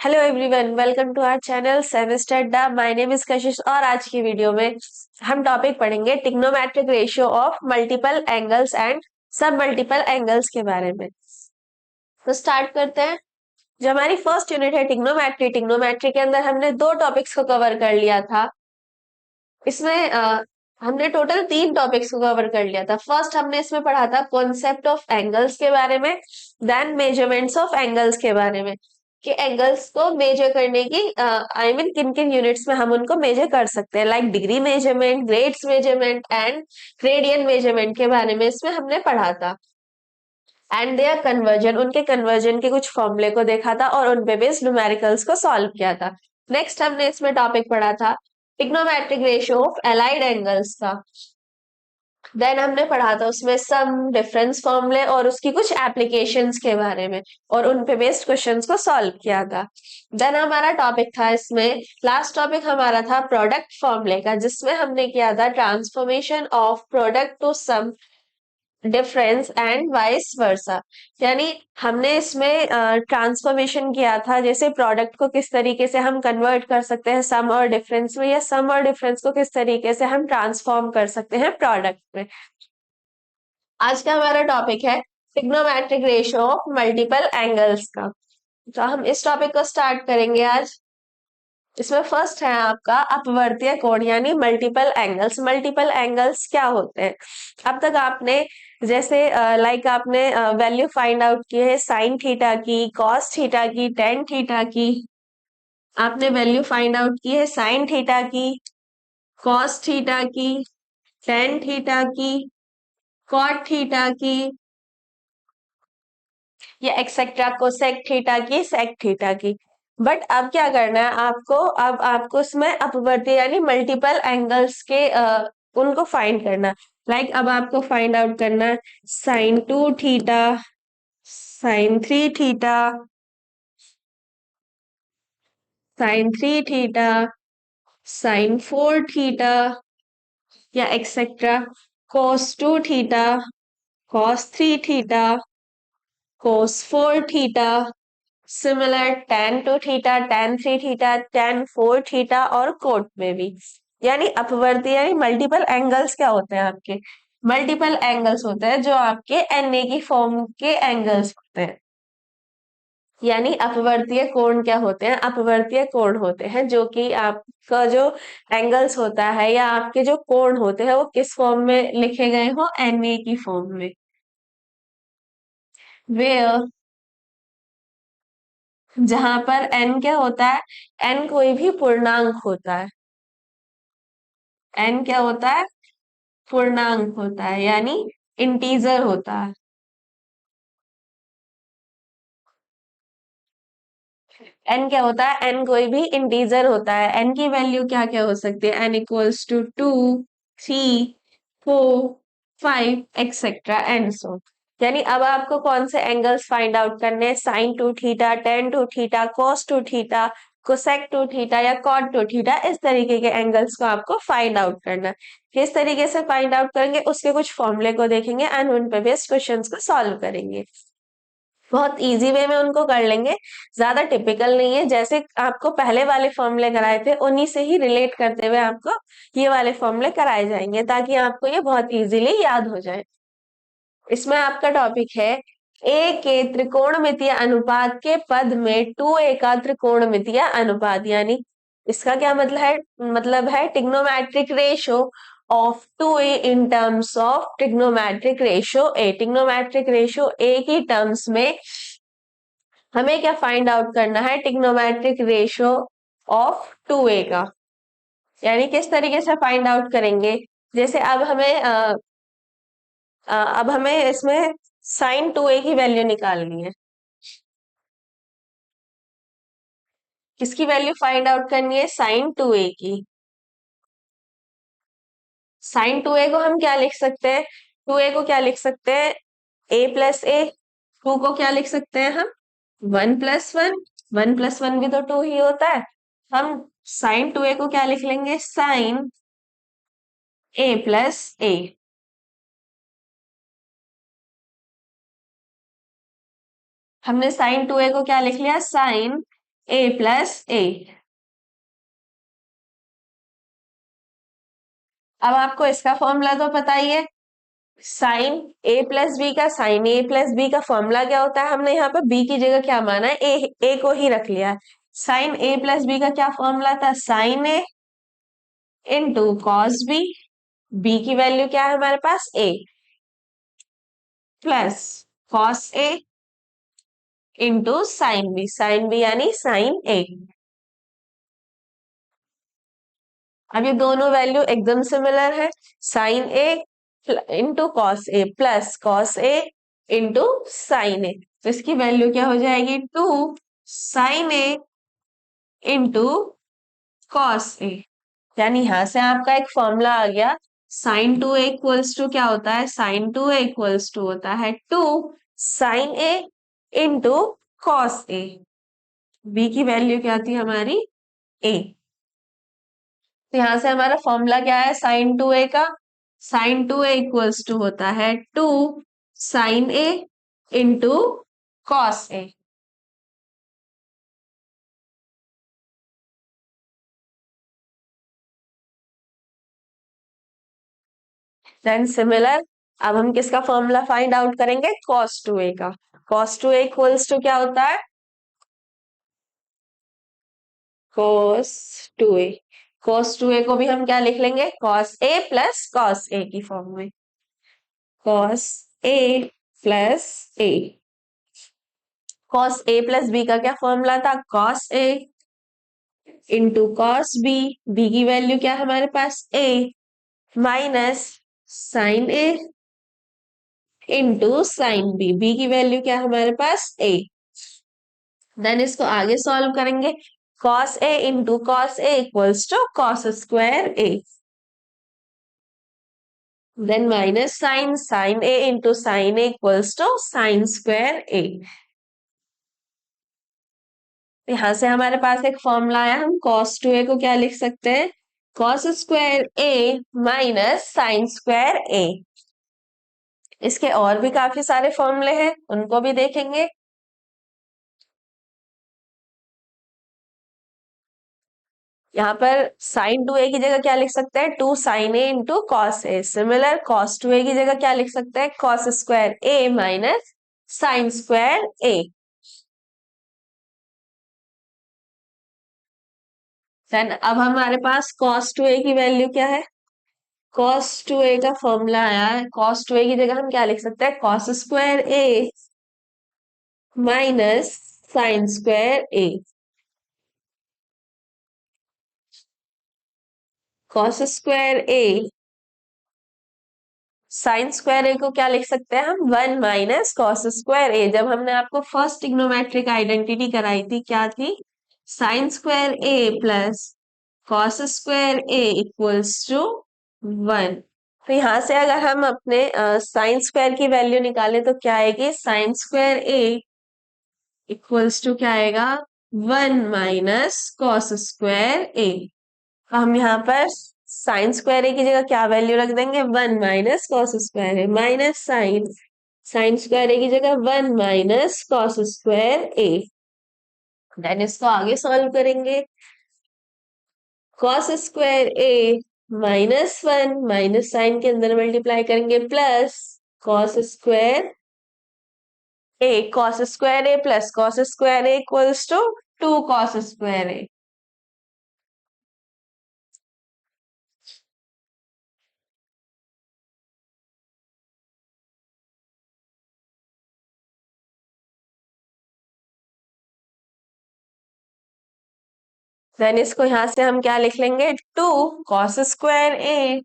Hello everyone, welcome to our channel semester डा। My name is Kashish और आज की वीडियो में हम टॉपिक पढ़ेंगे trigonometric ratio of multiple angles and सब मल्टीपल एंगल्स के बारे में। तो स्टार्ट करते हैं। जो हमारी फर्स्ट यूनिट है ट्रिग्नोमेट्री, ट्रिग्नोमेट्री के अंदर हमने दो टॉपिक्स को कवर कर लिया था। इसमें हमने टोटल तीन टॉपिक्स को कवर कर लिया था। फर्स्ट हमने इसमें पढ़ा था कॉन्सेप्ट ऑफ एंगल्स के बारे में, देन मेजरमेंट्स ऑफ एंगल्स के बारे में कि एंगल्स को मेजर करने की आई मीन किन किन यूनिट्स में हम उनको मेजर कर सकते हैं, like degree measurement, grades measurement and radian measurement के बारे में इसमें हमने पढ़ा था। एंड देयर कन्वर्जन, उनके कन्वर्जन के कुछ फॉर्मूले को देखा था और उन पे बेस्ड न्यूमेरिकल्स को सॉल्व किया था। नेक्स्ट हमने इसमें टॉपिक पढ़ा था trigonometric ratio of allied angles का। देन हमने पढ़ा था उसमें सम, डिफरेंस फॉर्मूले और उसकी कुछ एप्लीकेशंस के बारे में और उन पे बेस्ड क्वेश्चंस को सॉल्व किया था। देन हमारा टॉपिक था इसमें, लास्ट टॉपिक हमारा था प्रोडक्ट फॉर्मूले का, जिसमें हमने किया था transformation of product to sum, difference and vice versa. यानी हमने इसमें ट्रांसफॉर्मेशन किया था, जैसे प्रोडक्ट को किस तरीके से हम कन्वर्ट कर सकते हैं सम और डिफरेंस में, या सम और डिफरेंस को किस तरीके से हम ट्रांसफॉर्म कर सकते हैं प्रोडक्ट में। आज का हमारा टॉपिक है trigonometric ratio of multiple angles का। तो हम इस टॉपिक को स्टार्ट करेंगे आज। इसमें फर्स्ट है आपका अपवर्तीय कोण यानी मल्टीपल एंगल्स। मल्टीपल एंगल्स क्या होते हैं? अब तक आपने जैसे लाइक आपने वैल्यू फाइंड आउट की है साइन थीटा की, कॉस थीटा की, टेन थीटा की। आपने वैल्यू फाइंड आउट की है साइन थीटा की, कॉस थीटा की, टेन थीटा की, कॉट थीटा की, या एक्सेट्रा कोसेक थीटा की, सेक थीटा की। बट अब क्या करना है आपको? अब आपको इसमें अपवर्ती यानी मल्टीपल एंगल्स के उनको फाइंड करना। लाइक अब आपको फाइंड आउट करना है sine two theta, sine three theta, sine three theta, sine four theta, या etcetera cos two theta, cos three theta, cos 4 theta, similar tan 2 theta, tan 3 theta, tan 4 theta और cot में भी। यानी अपवर्ती यानी multiple angles क्या होते हैं आपके? मल्टीपल एंगल्स होते हैं जो आपके एनए की फॉर्म के एंगल्स होते हैं। यानी अपवर्तीय कोण क्या होते हैं? अपवर्तीय कोण होते हैं जो कि आपका जो एंगल्स होता है या आपके जो कोण होते हैं वो किस फॉर्म में लिखे गए हो? एनए की फॉर्म में। वे जहां पर n क्या होता है? n कोई भी पूर्णांक होता है। n क्या होता है? पूर्णांक होता है यानी इंटीजर होता है। n क्या होता है? n कोई भी इंटीजर होता है। n की वैल्यू क्या क्या हो सकती है? n equals to 2, 3, 4, 5 etcetera and so. यानी अब आपको कौन से एंगल्स फाइंड आउट करने हैं? Sine two theta, tan two theta, cos two theta, cosec two theta या कॉट टू थीटा, इस तरीके के एंगल्स को आपको फाइंड आउट करना है। किस तरीके से फाइंड आउट करेंगे? उसके कुछ फॉर्मूले को देखेंगे एंड उन पे बेस्ड क्वेश्चंस को सॉल्व करेंगे। बहुत इजी वे में उनको कर लेंगे, ज्यादा टिपिकल नहीं है। जैसे आपको पहले वाले फॉर्मूले कराए थे उन्हीं से ही रिलेट करते हुए आपको ये वाले फॉर्मूले कराए जाएंगे ताकि आपको ये बहुत इजीली याद हो जाए। इसमें आपका टॉपिक है ए के त्रिकोणमितीय अनुपात के पद में 2a का त्रिकोणमितीय अनुपात। यानी इसका क्या मतलब है trigonometric ratio of 2a in terms of trigonometric ratio A. Trigonometric ratio A की टर्म्स में हमें क्या फाइंड आउट करना है? ट्रिग्नोमेट्रिक रेशियो ऑफ 2a का। यानी किस तरीके से फाइंड आउट करेंगे? जैसे अब हमें इसमें साइन 2a की वैल्यू निकालनी है। किसकी वैल्यू फाइंड आउट करनी है? साइन 2a की। साइन 2a को हम क्या लिख सकते हैं? 2a को क्या लिख सकते हैं? a प्लस ए। 2 को क्या लिख सकते हैं हम? 1 प्लस 1। 1 प्लस 1 भी तो 2 ही होता है। हम साइन 2a को क्या लिख लेंगे? साइन a प्लस ए। हमने साइन 2a को क्या लिख लिया? साइन ए प्लस ए। अब आपको इसका फॉर्मूला तो पता ही है, साइन ए प्लस बी का, साइन ए प्लस बी का फॉर्मूला क्या होता है, हमने यहाँ पर बी की जगह क्या माना है, ए को ही रख लिया है। साइन ए प्लस बी का क्या फॉर्मूला था, sine A into cos B, B की वैल्यू क्या है हमारे पास A, plus cos A into sine B यानी साइन ए। अब ये दोनों वैल्यू एकदम सिमिलर है, sine A into cos A plus cos A into sine A, तो इसकी वैल्यू क्या हो जाएगी, 2 sine A into cos A. यानी यहां से आपका एक फॉर्मूला आ गया, sine two A equals to क्या होता है, sine two A equals to होता है 2 sine A into cos A. B की वैल्यू क्या थी हमारी ए, तो यहां से हमारा फॉर्मूला क्या है साइन टू ए का, sine two A equals to होता है 2 sine A into cos A. Then similar, अब हम किसका फॉर्मूला फाइंड आउट करेंगे, कॉस टू ए का। Cos two A equals to क्या होता है, cos two A, cos two A को भी हम क्या लिख लेंगे, cos A plus cos A की फॉर्म में, cos A plus A. Cos A plus B का क्या फॉर्मूला था, cos A into cos B, B की वैल्यू क्या है हमारे पास ए, minus sine A into sine B, B की वैल्यू क्या है हमारे पास ए। देन इसको आगे सॉल्व करेंगे, cos A into cos A equals to cos square A, then minus sine A into sine A equals to sine square A. यहां से हमारे पास एक फॉर्मूला आया, हम कॉस टू ए को क्या लिख सकते हैं, cos square A minus sine square ए। इसके और भी काफी सारे फॉर्मूले हैं, उनको भी देखेंगे। यहाँ पर साइन टू ए की जगह क्या लिख सकते हैं, 2 sine A into cos A. Similar cos two ए की जगह क्या लिख सकते हैं, cos square A minus sine square A. Then अब हमारे पास कॉस टू ए की वैल्यू क्या है, कॉस टू ए का फॉर्मूला आया है, कॉस टू ए की जगह हम क्या लिख सकते हैं, cos square A minus sine square A. Cos square A sign square ए को क्या लिख सकते हैं हम, 1 माइनस कॉस स्क्वायर ए। जब हमने आपको फर्स्ट ट्रिग्नोमेट्रिक आइडेंटिटी कराई थी, क्या थी, sine square A plus cos square A equals to 1। तो यहां से अगर हम अपने साइन स्क्वायर की वैल्यू निकालें तो क्या आएगी, sine square A equals to क्या आएगा, 1 माइनस कॉस स्क्वायर ए। हम यहाँ पर साइन स्क्वायर ए की जगह क्या वैल्यू रख देंगे, 1 minus cos square A, minus sine, sine square A की जगह 1 minus cos square A. Then इसको आगे सॉल्व करेंगे, cos square A minus 1 minus sine के अंदर मल्टीप्लाई करेंगे plus cos square A, cos square A plus cos square A equals to 2 cos square A. Then इसको यहां से हम क्या लिख लेंगे, 2 cos square A,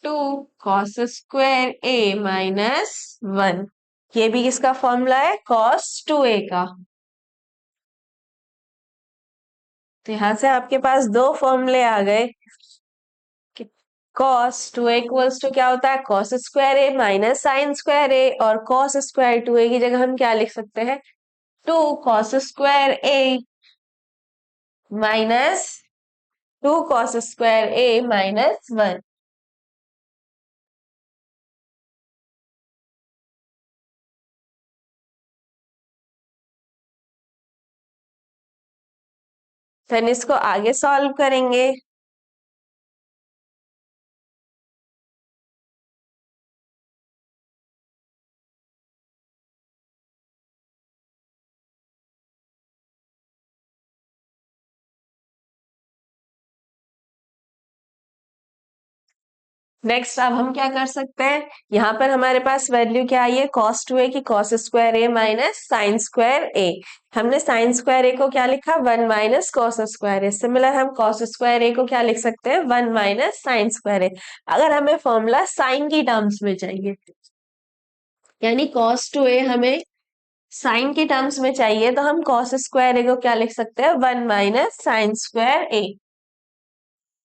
2 cos square A minus 1। ये भी किसका फॉर्मूला है, कॉस टू ए का। तो यहां से आपके पास दो फॉर्मूले आ गए, cos two A equals to क्या होता है, cos square A minus sine square A, और कॉस स्क्वायर टू ए की जगह हम क्या लिख सकते हैं, 2 cos square A minus 2 cos square A minus 1। फिर इसको आगे सॉल्व करेंगे। नेक्स्ट अब हम क्या कर सकते हैं, यहाँ पर हमारे पास वैल्यू क्या आई है, cos 2a की cos square a minus sine square a। हमने साइन स्क्वायर a को क्या लिखा, 1 minus cos square a। Similar हम cos स्क्वायर a को क्या लिख सकते हैं, 1 माइनस साइन स्क्वायर a। अगर हमें फॉर्मूला साइन की टर्म्स में चाहिए, यानी cos 2a हमें साइन के टर्म्स में चाहिए, तो हम cos स्क्वायर a को क्या लिख सकते हैं, 1 minus sine square a।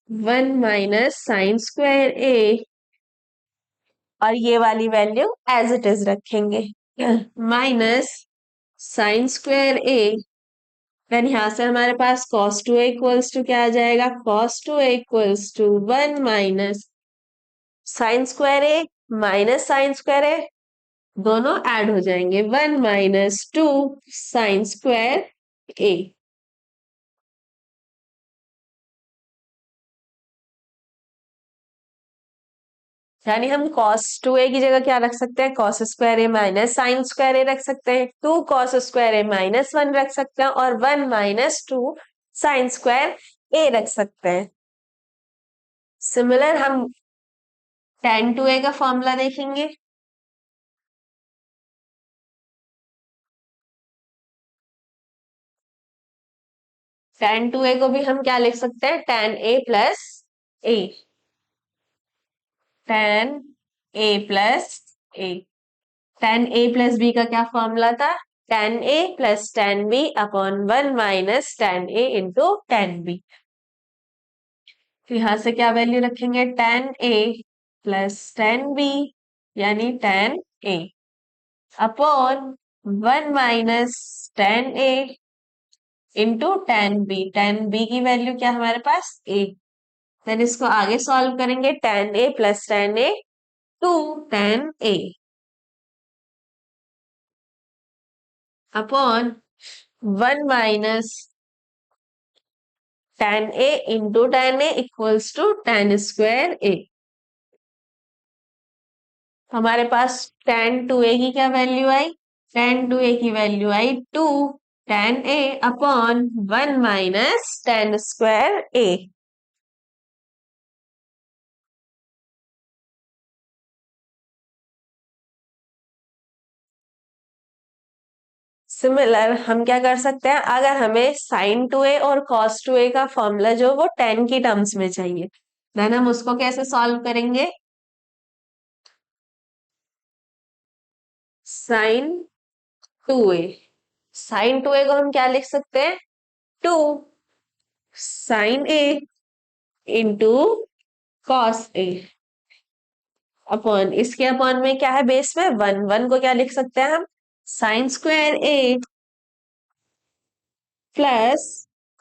1 minus sine square a, और ये वाली वैल्यू एज इट इज रखेंगे, minus sine square A. Then यहाँ से हमारे पास cos 2a इक्वल्स टू क्या आ जाएगा, cos 2a equals to 1 minus sine square A minus sine square A, दोनों ऐड हो जाएंगे, 1 माइनस 2 साइन स्क्वायर ए। यानी हम cos 2a की जगह क्या रख सकते हैं, cos square A minus sine square ए रख सकते हैं, 2 cos स्क्वायर ए माइनस 1 रख सकते हैं, और 1 माइनस 2 साइन स्क्वायर ए रख सकते हैं। सिमिलर हम tan 2a का फॉर्मूला देखेंगे। tan 2a को भी हम क्या लिख सकते हैं, tan a plus A, tan a plus A. tan a plus B का क्या फॉर्मूला था, tan a plus tan b upon 1 minus tan a into tan b। तो यहां से क्या वैल्यू रखेंगे, tan a plus tan b, यानी tan a upon 1 minus tan a into tan b। tan b की वैल्यू क्या हमारे पास, a। देन इसको आगे सॉल्व करेंगे, tan a plus tan a, 2 tan a upon 1 minus tan a into tan a equals to tan square a। हमारे पास tan 2a की क्या value आई, tan 2a की वैल्यू आई 2 tan a upon 1 minus tan square a। Similar हम क्या कर सकते हैं, अगर हमें साइन 2a और cos 2a का फॉर्मूला जो वो tan की टर्म्स में चाहिए, देन हम उसको कैसे सॉल्व करेंगे, साइन 2a। साइन 2a को हम क्या लिख सकते हैं, 2 sine a into cos A upon, इसके अपॉन में क्या है, बेस में 1, 1 को क्या लिख सकते हैं हम, sign square A plus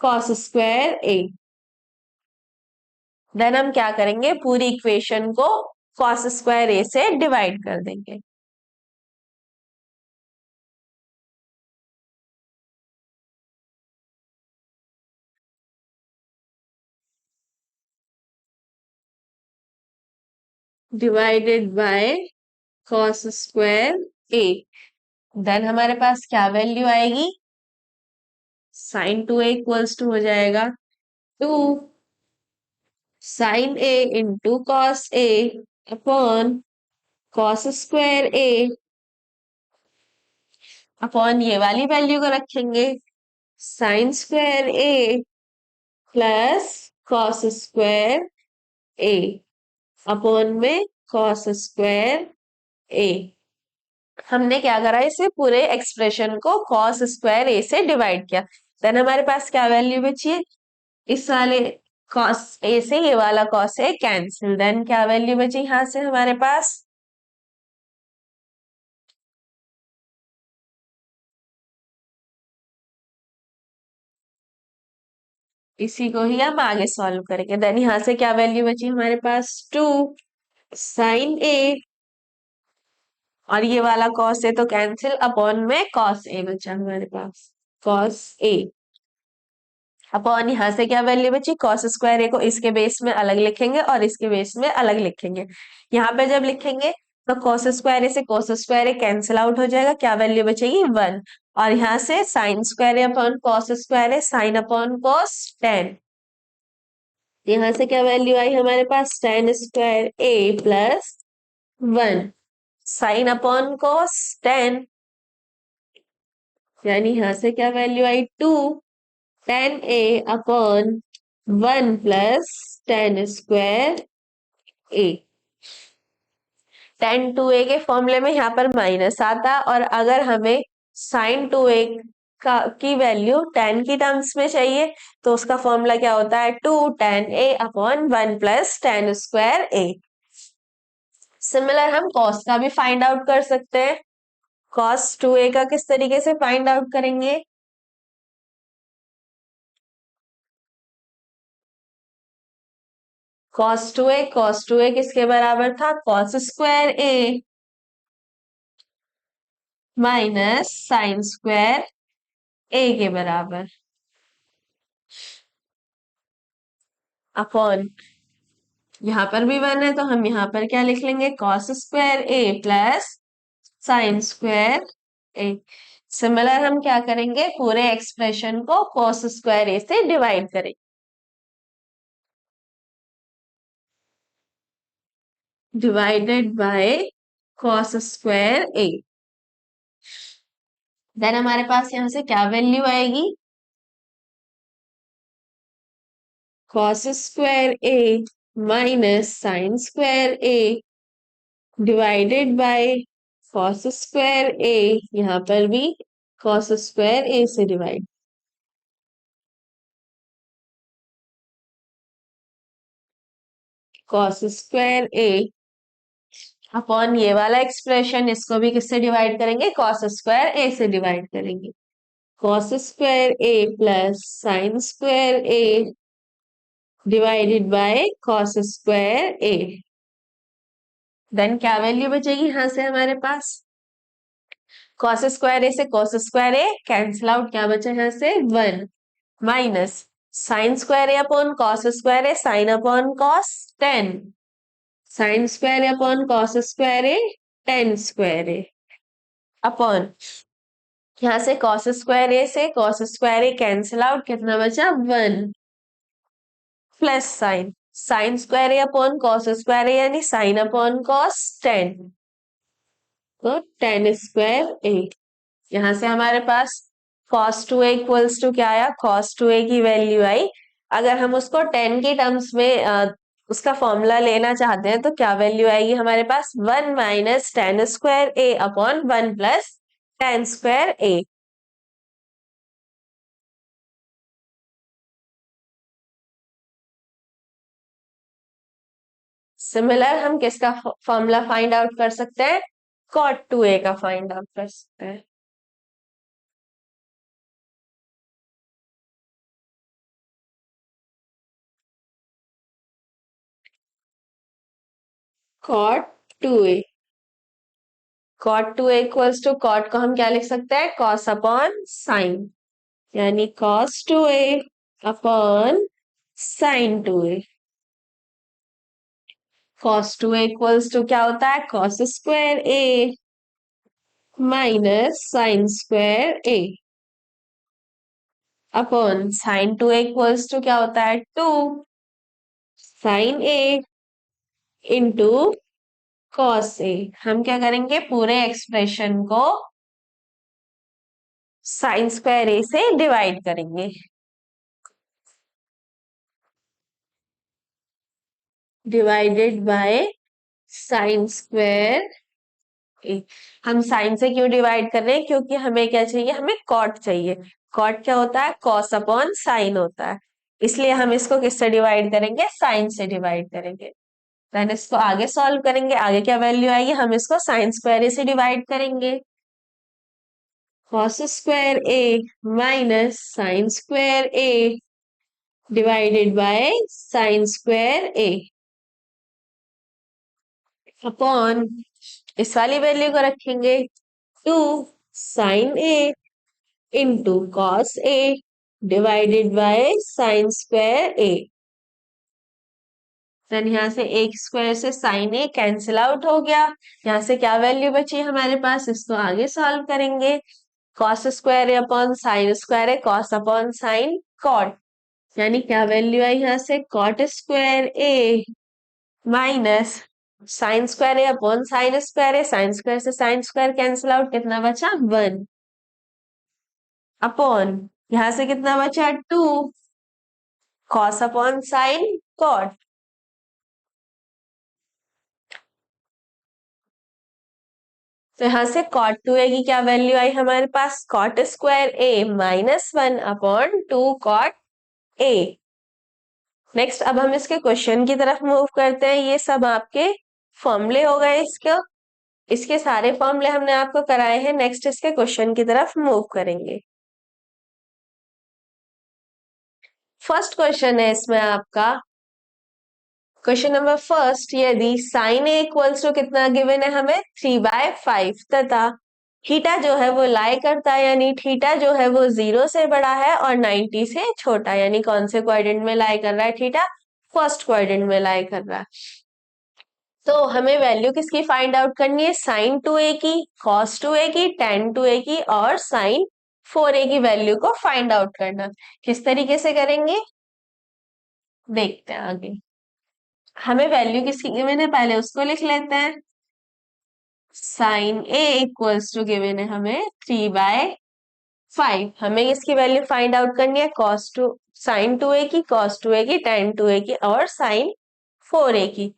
cos square A. Then हम क्या करेंगे, पूरी इक्वेशन को कॉस स्क्वायर ए से डिवाइड कर देंगे। Divided by cos square A. Then हमारे पास क्या वैल्यू आएगी, साइन 2a इक्वल्स टू हो जाएगा 2 sine A into cos A upon cos square A upon ये वाली वैल्यू को रखेंगे, sign square A plus cos square A upon में कॉस स्क्वायर ए। हमने क्या करा, इसे पूरे एक्सप्रेशन को कॉस स्क्वायर ए से डिवाइड किया। देन हमारे पास क्या वैल्यू बची है, इस वाले कॉस ए से ये वाला कॉस ए कैंसिल, देन क्या वैल्यू बची यहां से हमारे पास, इसी को ही हम आगे सॉल्व करेंगे। देन यहां से क्या वैल्यू बची हमारे पास, 2 साइन ए, और ये वाला कॉस ए तो कैंसिल, अपॉन में कॉस ए बचा हमारे पास, कॉस ए। अपॉन यहाँ से क्या वैल्यू बची, कॉस स्क्वायर ए को इसके बेस में अलग लिखेंगे और इसके बेस में अलग लिखेंगे। यहाँ पे जब लिखेंगे तो कॉस स्क्वायर ए से cos square A cancel out हो जाएगा, क्या वैल्यू बचेगी 1। और यहाँ से sine square A upon cos square A, sine upon cos 10। यहाँ से क्या वैल्यू आई हमारे पास, tan square A plus 1 sine upon cos 10, यानी यहाँ से क्या वैल्यू आई 2 tan A upon 1 plus tan square A. Tan two A के फॉर्मूले में यहाँ पर माइनस आता, और अगर हमें साइन टू ए का की वैल्यू टेन की टर्म्स में चाहिए तो उसका फॉर्मूला क्या होता है, two tan A upon 1 plus tan square A. Similar हम कॉस का भी फाइंड आउट कर सकते हैं। कॉस टू ए का किस तरीके से फाइंड आउट करेंगे, कॉस टू ए किसके बराबर था, cos square A minus sine square ए के बराबर, अपॉन यहाँ पर भी 1 है तो हम यहाँ पर क्या लिख लेंगे, cos square A plus sine square A. Similar हम क्या करेंगे, पूरे एक्सप्रेशन को कॉस स्क्वायर ए से डिवाइड करेंगे, divided by cos square A. Then हमारे पास यहाँ से क्या वैल्यू आएगी, cos square A minus sine square A divided by cos square A, यहाँ पर भी कॉस स्क्वायर ए से divide, cos square A upon ये वाला एक्सप्रेशन, इसको भी किससे डिवाइड करेंगे, कॉस स्क्वायर ए से डिवाइड करेंगे, cos square A plus sine square A divided by cos square A. Then क्या वैल्यू बचेगी यहाँ से हमारे पास, कॉस स्क्वायर ए से cos square A cancel out, क्या बचा यहाँ से 1 minus sine square A upon cos square A, sine upon cos 10 sine square A upon cos square A, tan square A upon यहाँ से कॉस स्क्वायर ए से cos square A cancel out, कितना बचा 1 plus sign sine square A upon cos square A, यानी sign upon cos 10, तो ten square A. यहाँ से हमारे पास cos two A equals to क्या आया, cos टू ए की वैल्यू आई, अगर हम उसको 10 के टर्म्स में उसका फॉर्मूला लेना चाहते हैं तो क्या वैल्यू आएगी हमारे पास, 1 minus ten square A upon 1 plus tan square A. Similar हम किसका फॉर्मूला फाइंड आउट कर सकते हैं, cot टू ए का फाइंड आउट कर सकते हैं। cot two A, cot two A equals to cot को हम क्या लिख सकते हैं, cos अपॉन साइन, यानी cos two A upon sine two A. cos two A equals to क्या होता है, cos square A minus sine square A upon sine two A equals to क्या होता है, 2 sine A into cos A. हम क्या करेंगे, पूरे एक्सप्रेशन को साइन स्क्वायर ए से डिवाइड करेंगे, डिवाइडेड बाय साइन स्क्वायर ए। हम साइन से क्यों डिवाइड कर रहे हैं, क्योंकि हमें क्या चाहिए, हमें कॉट चाहिए। कॉट क्या होता है, कॉस अपॉन साइन होता है, इसलिए हम इसको किससे डिवाइड करेंगे, साइन से डिवाइड करेंगे। देन इसको आगे सॉल्व करेंगे, आगे क्या वैल्यू आएगी, हम इसको साइन स्क्वायर ए से डिवाइड करेंगे, cos square A minus sine square A divided by sine square A upon इस वाली वैल्यू को रखेंगे 2 sine A into cos A divided by sine square A. Then यहाँ से एक स्क्वायर से साइन ए कैंसिल आउट हो गया। यहाँ से क्या वैल्यू बची हमारे पास, इसको आगे सॉल्व करेंगे। Cos square A upon sine square है कॉस अपॉन साइन कॉट, यानी क्या वैल्यू आई यहाँ से, cot square A minus sine square A upon sign square A, sine square से साइन स्क्वायर कैंसिल आउट, कितना बचा 1 अपॉन यहाँ से कितना बचा 2 कॉस अपॉन साइन कॉट। तो यहाँ से कॉट टू ए की क्या वैल्यू आई हमारे पास, cot square A minus 1 upon 2 cot A. Next अब हम इसके क्वेश्चन की तरफ मूव करते हैं। ये सब आपके फॉर्मूले हो गए, इसके सारे फॉर्मूले हमने आपको कराए हैं। नेक्स्ट इसके क्वेश्चन की तरफ मूव करेंगे। फर्स्ट क्वेश्चन है इसमें आपका, क्वेश्चन नंबर फर्स्ट, यदि साइन ए इक्वल्स टू कितना गिवन है हमें 3/5 तथा थीटा जो है वो लाई करता है, यानी थीटा जो है वो 0 से बड़ा है और 90 से छोटा, यानी कौन से क्वाड्रेंट में लाई कर रहा है थीटा, फर्स्ट क्वाड्रेंट में लाई कर रहा है। तो हमें वैल्यू किसकी फाइंड आउट करनी है, साइन 2a की, कॉस 2a की, टेन 2a की और साइन 4a की वैल्यू को फाइंड आउट करना। किस तरीके से करेंगे देखते हैं आगे। हमें वैल्यू किसकी गिवन है पहले उसको लिख लेते हैं। Sine A equals to given है हमें 3/5। हमें इसकी वैल्यू फाइंड आउट करनी है कॉस टू साइन 2a की, कॉस 2a की, टेन 2a की और साइन 4a की।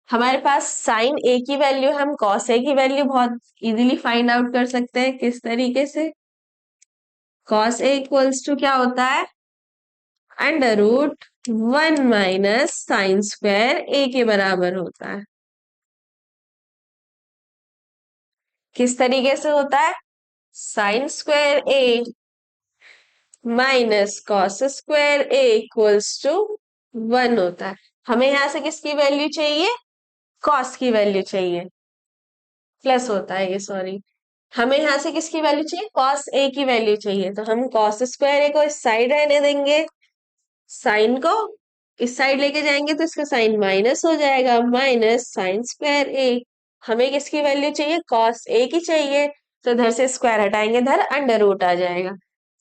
हमारे पास साइन ए की वैल्यू, हम कॉस ए की वैल्यू बहुत इजीली फाइंड आउट कर सकते हैं। किस तरीके से, कॉस ए इक्वल्स टू क्या होता है, √1 माइनस साइन स्क्वायर ए के बराबर होता है। किस तरीके से होता है, sine square A minus cos square A equals to 1 होता है। हमें यहां से किसकी वैल्यू चाहिए, कॉस की वैल्यू चाहिए, प्लस होता है ये, सॉरी। हमें यहां से किसकी वैल्यू चाहिए, कॉस ए की वैल्यू चाहिए, तो हम कॉस स्क्वायर ए को इस साइड रहने देंगे, साइन को इस साइड लेके जाएंगे तो इसका साइन माइनस हो जाएगा, माइनस साइन स्क्वायर ए। हमें किसकी वैल्यू चाहिए, कॉस ए की चाहिए, तो इधर से स्क्वायर हटाएंगे, इधर अंडर रूट आ जाएगा,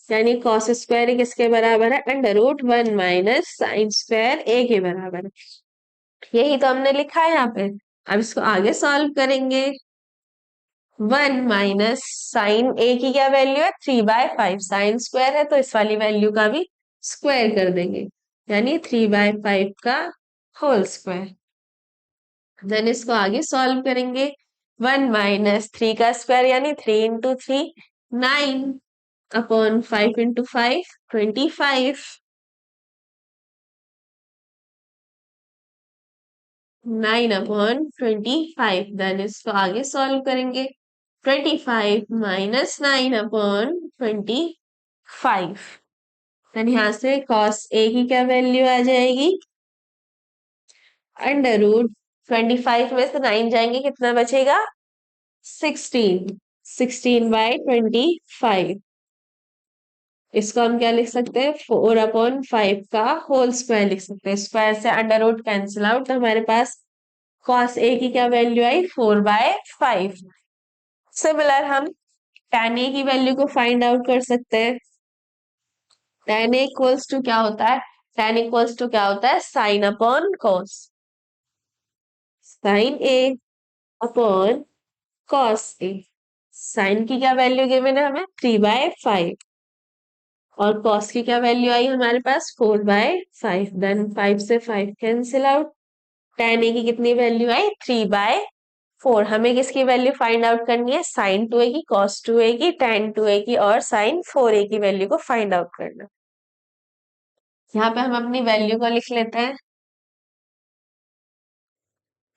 यानी कॉस स्क्वायर किसके बराबर है, √1 माइनस साइन स्क्वायर ए के बराबर है। यही तो हमने लिखा है यहाँ पे। अब इसको आगे सॉल्व करेंगे। 1 माइनस साइन ए की क्या वैल्यू है, 3/5, साइन स्क्वायर है तो इस वाली वैल्यू का भी स्क्वायर कर देंगे, यानी 3/5 का होल स्क्वायर। देन इसको आगे सॉल्व करेंगे। 1 माइनस 3 का स्क्वायर यानी 3 into 3 9 upon 5 into 5 25, 9 upon 25। Then इसको आगे सॉल्व करेंगे। 25 माइनस 9 अपॉन 25। देन यहाँ से कॉस ए की क्या वैल्यू आ जाएगी, √25 में से 9 जाएंगे, कितना बचेगा 16, 16/25। इसको हम क्या लिख सकते हैं, 4/5 का होल स्क्वायर लिख सकते हैं। स्क्वायर से अंडर रूट कैंसिल आउट, तो हमारे पास कॉस ए की क्या वैल्यू आई, 4/5। सिमिलर हम tan ए की वैल्यू को फाइंड आउट कर सकते हैं। tan ए इक्वल्स टू क्या होता है, tan इक्वल्स टू क्या होता है, sine upon cos, sign A upon cos A. Sign की क्या वैल्यू गिवन है हमें, 3/5 और कॉस की क्या वैल्यू आई हमारे पास, 4/5। देन 5 से 5 कैंसिल आउट, tan ए की कितनी वैल्यू आई, 3/4। हमें किसकी वैल्यू फाइंड आउट करनी है, साइन 2a की, कॉस 2a की, tan 2a की और साइन 4a की वैल्यू को फाइंड आउट करना। यहाँ पे हम अपनी वैल्यू को लिख लेते हैं।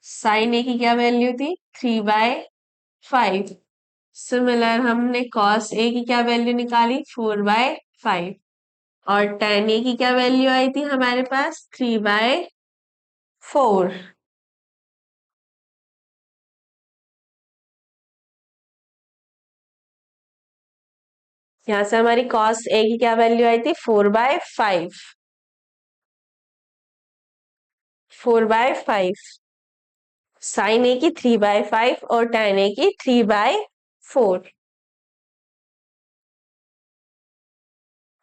साइन ए की क्या वैल्यू थी, 3/5। सिमिलर हमने कॉस ए की क्या वैल्यू निकाली, 4/5 और tan ए की क्या वैल्यू आई थी हमारे पास, 3/4। यहां से हमारी कॉस ए की क्या वैल्यू आई थी? 4/5। 4/5। साइन ए की 3/5 और tan ए की 3/4।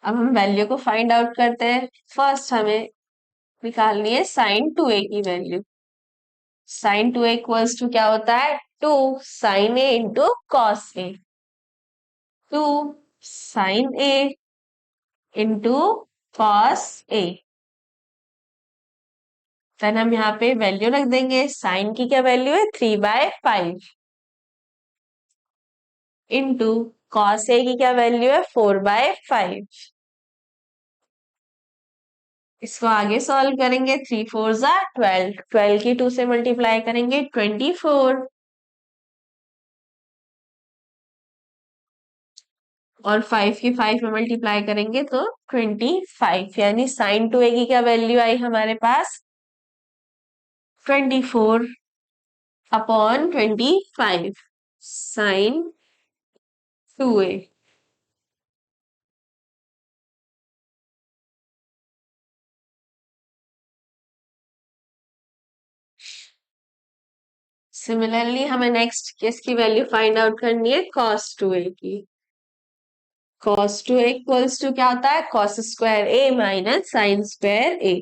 अब हम वैल्यू को फाइंड आउट करते हैं। फर्स्ट हमें निकालनी है साइन 2a की value. Sign 2a equals to क्या होता है? 2 sine A into cos A. 2 sine A into cos A. Then हम यहाँ पे वैल्यू रख देंगे। साइन की क्या वैल्यू है? 3/5 इंटू कॉस ए की क्या वैल्यू है? 4/5। इसको आगे सॉल्व करेंगे। 3 4 ज़ा 12। 12 की 2 से मल्टीप्लाई करेंगे 24। और 5 की 5 में मल्टीप्लाई करेंगे तो 25। यानी साइन 2a की क्या वैल्यू आई हमारे पास? 24/25 साइन 2a। सिमिलरली हमें नेक्स्ट किसकी वैल्यू फाइंड आउट करनी है? cos 2a की। cos 2a इक्वल्स टू क्या होता है? cos square a minus sine square a।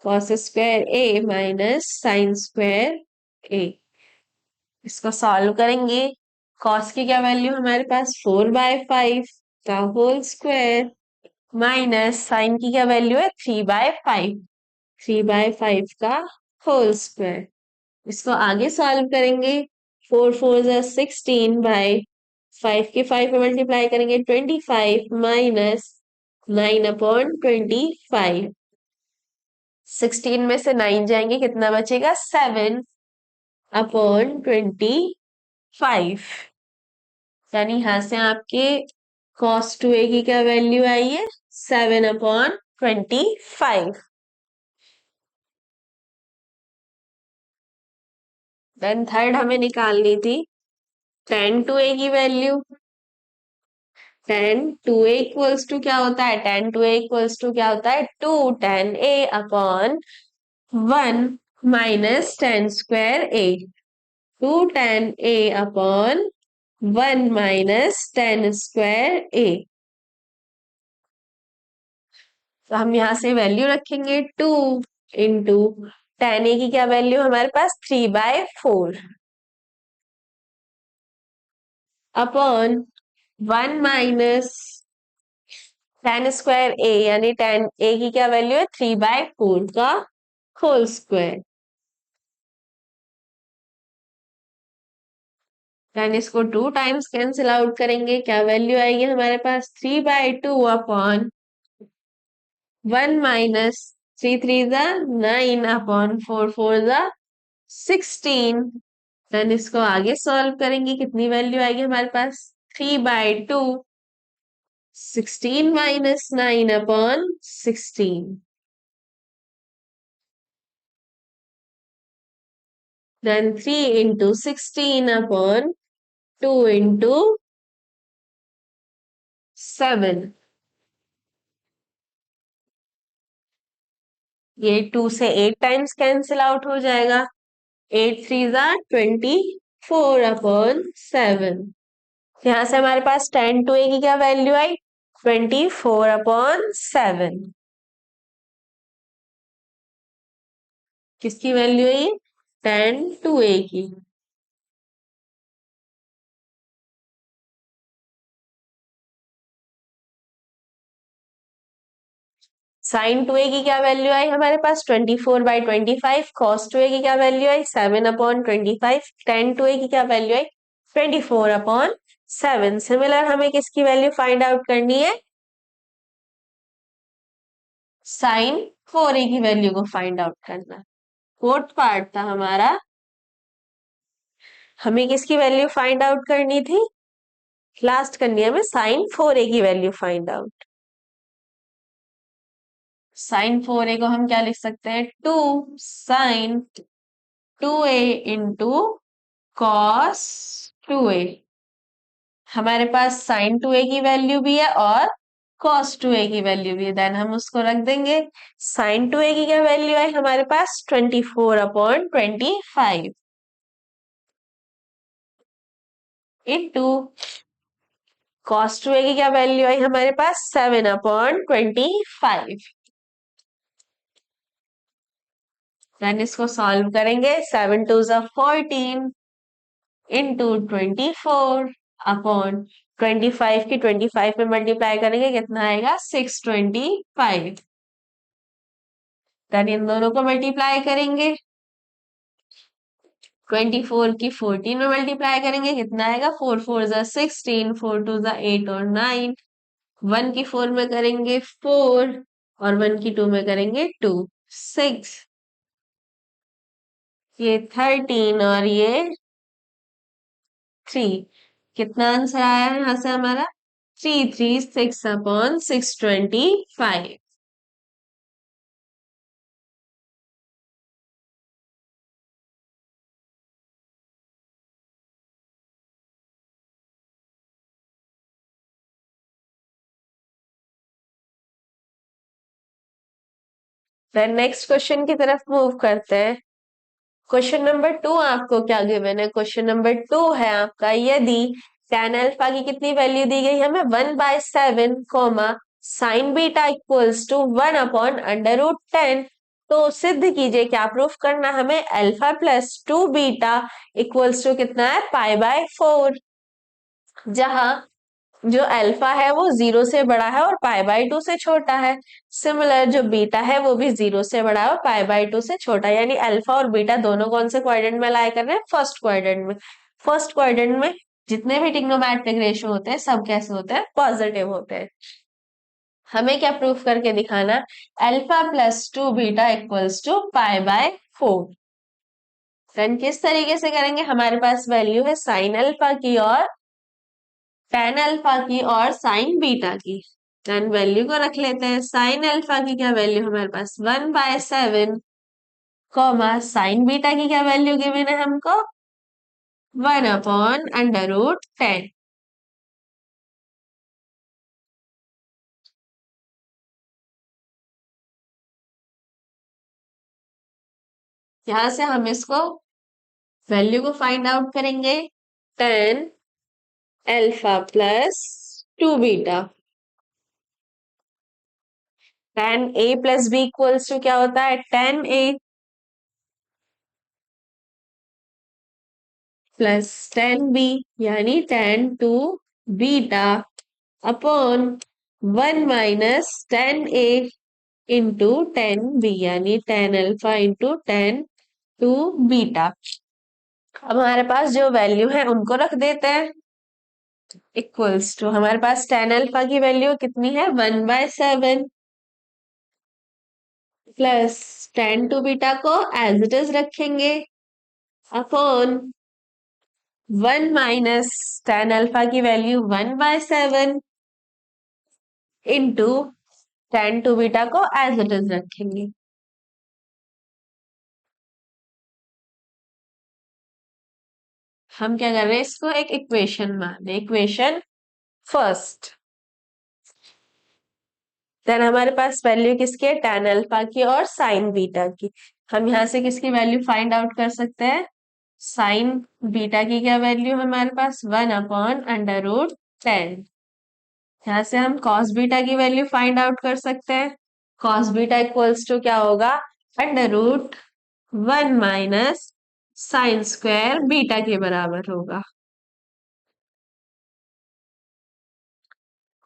cos square a minus sine square a। इसको सॉल्व करेंगे। cos की क्या वैल्यू हमारे पास? 4/5 का होल स्क्वायर माइनस साइन की क्या वैल्यू है? 3/5। 3/5 का होल स्क्वायर। इसको आगे सॉल्व करेंगे। 4 4 ज़ा 16 बाय 5 के 5 में मल्टीप्लाई करेंगे 25 माइनस 9/25। 16 में से 9 जाएंगे, कितना बचेगा? 7/25। यानी यहां से आपके cos 2a की क्या वैल्यू आई है? 7/25। देन थर्ड हमें निकालनी थी tan 2a की value. tan 2a equals to क्या होता है? tan 2a इक्वल्स टू क्या होता है? 2 tan a upon 1 minus tan square a। 2 tan a upon 1 minus tan square a। तो हम यहाँ से वैल्यू रखेंगे 2 इंटू tan a की क्या वैल्यू हमारे पास? 3/4 upon 1 minus tan square a। यानी tan a की क्या वैल्यू है? 3/4 का होल स्क्वायर। देन इसको 2 टाइम्स कैंसिल आउट करेंगे। क्या वैल्यू आएगी हमारे पास? 3/2 अपॉन 1 माइनस 3 3 ज़ा 9 अपॉन 4 4 ज़ा 16। देन इसको आगे सॉल्व करेंगे। कितनी वैल्यू आएगी हमारे पास? 3/2। 16 minus 9 upon 16। Then 3 into 16 upon 2 into 7। ये 2 से 8 टाइम्स कैंसिल आउट हो जाएगा। 8 3 ज़ा 24 अपॉन 7। यहाँ से हमारे पास tan 2a की क्या वैल्यू आई? 24/7। किसकी वैल्यू है ये? tan 2a की। साइन 2a की क्या वैल्यू आई हमारे पास? 24/25। cos 2a की क्या वैल्यू आई? 7/25। tan 2a की क्या वैल्यू आई? 24/7। सिमिलर हमें किसकी वैल्यू फाइंड आउट करनी है? साइन 4a की वैल्यू को फाइंड आउट करना। फोर्थ पार्ट था हमारा। हमें किसकी वैल्यू फाइंड आउट करनी थी? लास्ट करनी है हमें साइन 4a की value find out. Sign 4a को हम क्या लिख सकते हैं? 2 sign 2a into cos 2a। हमारे पास साइन 2a की वैल्यू भी है और कॉस 2a की वैल्यू भी है, देन हम उसको रख देंगे। साइन 2a की क्या वैल्यू है हमारे पास 24/25 इंटू कॉस 2a की क्या वैल्यू आई हमारे पास 7/25। देन इसको सॉल्व करेंगे, 7 2 14 इंटू 24/25 की 25 में मल्टीप्लाई करेंगे, कितना आएगा 625। देन इन दोनों को मल्टीप्लाई करेंगे, 24 की 14 में मल्टीप्लाई करेंगे, कितना आएगा 4 4 16, 4 2 8 और 9। 1 की 4 में करेंगे 4 और 1 की 2 में करेंगे 2, 6, ये 13 और ये 3। कितना आंसर आया है यहाँ से हमारा 3 3 6/625। फिर नेक्स्ट क्वेश्चन की तरफ मूव करते हैं। क्वेश्चन नंबर 2 आपको क्या गिवन है? क्वेश्चन नंबर 2 है आपका, यदि tan अल्फा की कितनी वैल्यू दी गई हमें 1/7 comma sine beta equals to 1/√10, तो सिद्ध कीजिए, क्या प्रूफ करना हमें, alpha plus 2 beta equals to कितना है π/4, जहां जो अल्फा है वो 0 से बड़ा है और π/2 से छोटा है। सिमिलर जो बीटा है वो भी 0 से बड़ा है और π/2 से छोटा है, यानी अल्फा और बीटा दोनों कौन से क्वाड्रेंट में लाई कर रहे हैं, फर्स्ट क्वाड्रेंट में। फर्स्ट क्वाड्रेंट में जितने भी ट्रिग्नोमेट्रिक रेशियो होते हैं सब कैसे होते हैं, पॉजिटिव होते हैं। हमें क्या प्रूफ करके दिखाना, alpha plus 2 beta equals to π/4। Then किस तरीके से करेंगे, हमारे पास वैल्यू है साइन अल्फा की और tan अल्फा की और साइन बीटा की। देन वैल्यू को रख लेते हैं, साइन अल्फा की क्या वैल्यू हमारे पास 1/7 कॉमा साइन बीटा की क्या वैल्यू गिवन है हमको 1/√10। यहां से हम इसको वैल्यू को फाइंड आउट करेंगे, tan alpha plus 2 beta, tan a plus B equals to क्या होता है tan a plus tan b, यानी tan 2 beta upon 1 - tan a into tan b, यानी tan alpha into tan 2 beta. अब हमारे पास जो वैल्यू है उनको रख देते हैं, इक्वल्स टू हमारे पास tan अल्फा की वैल्यू कितनी है 1/7 प्लस tan 2 बीटा को एज इट इज रखेंगे अपॉन 1 - tan अल्फा की वैल्यू 1/7 इंटू tan 2 बीटा को एज इट इज रखेंगे। हम क्या कर रहे हैं, इसको एक इक्वेशन मान, इक्वेशन फर्स्ट। देन हमारे पास वैल्यू किसकी है, tan अल्फा की और साइन बीटा की। हम यहाँ से किसकी वैल्यू फाइंड आउट कर सकते हैं, साइन बीटा की क्या वैल्यू है हमारे पास 1/√10। यहाँ से हम कॉस बीटा की वैल्यू फाइंड आउट कर सकते हैं, कॉस बीटा इक्वल्स टू क्या होगा √1 माइनस साइन स्क्वायर बीटा के बराबर होगा,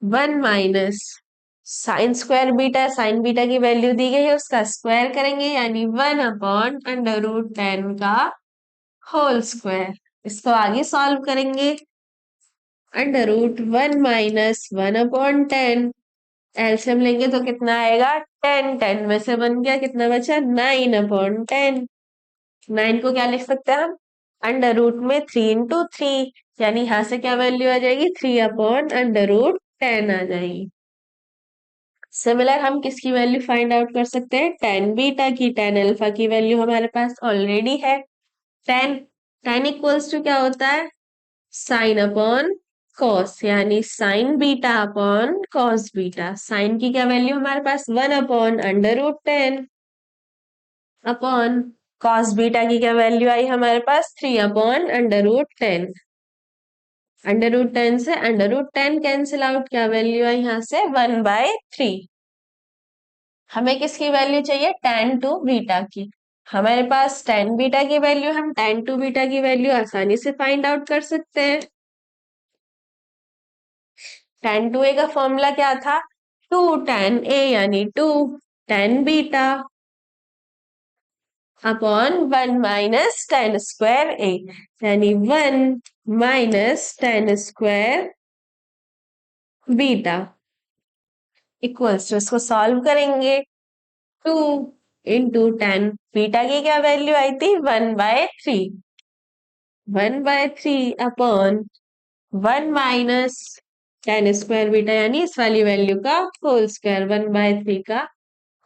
1 minus sine square beta, sign beta की वैल्यू दी गई है उसका स्क्वायर करेंगे, यानी 1/√10 का होल स्क्वायर। इसको आगे सॉल्व करेंगे, √1 माइनस 1/10, एलसीएम लेंगे तो कितना आएगा 10, 10 में से बन गया, कितना बचा 9/10। 9 को क्या लिख सकते हैं हम, अंडर रूट में 3 × 3, यानी यहां से क्या वैल्यू आ जाएगी 3/√10 आ जाएगी। सिमिलर हम किसकी वैल्यू फाइंड आउट कर सकते हैं, tan बीटा की, tan अल्फा की वैल्यू हमारे पास ऑलरेडी है। tan tan इक्वल्स टू क्या होता है साइन अपॉन कॉस, यानी sine beta upon cos beta. Sine की क्या वैल्यू हमारे पास 1/√10 अपॉन कॉस बीटा की क्या वैल्यू आई हमारे पास 3/√10। √10 से √10 कैंसिल आउट, क्या वैल्यू आई यहाँ से 1/3। हमें किसकी वैल्यू चाहिए, tan टू बीटा की। हमारे पास tan बीटा की वैल्यू, हम tan टू बीटा की वैल्यू आसानी से फाइंड आउट कर सकते हैं। tan टू ए का फॉर्मूला क्या था, 2 tan ए यानी 2 tan beta upon 1 minus tan square A, यानी 1 minus tan square beta equals to, इसको सॉल्व करेंगे 2 इंटू tan बीटा की क्या वैल्यू आई थी 1/3, 1/3 upon 1 minus tan square beta यानी इस वाली वैल्यू का होल स्क्वायर, 1/3 का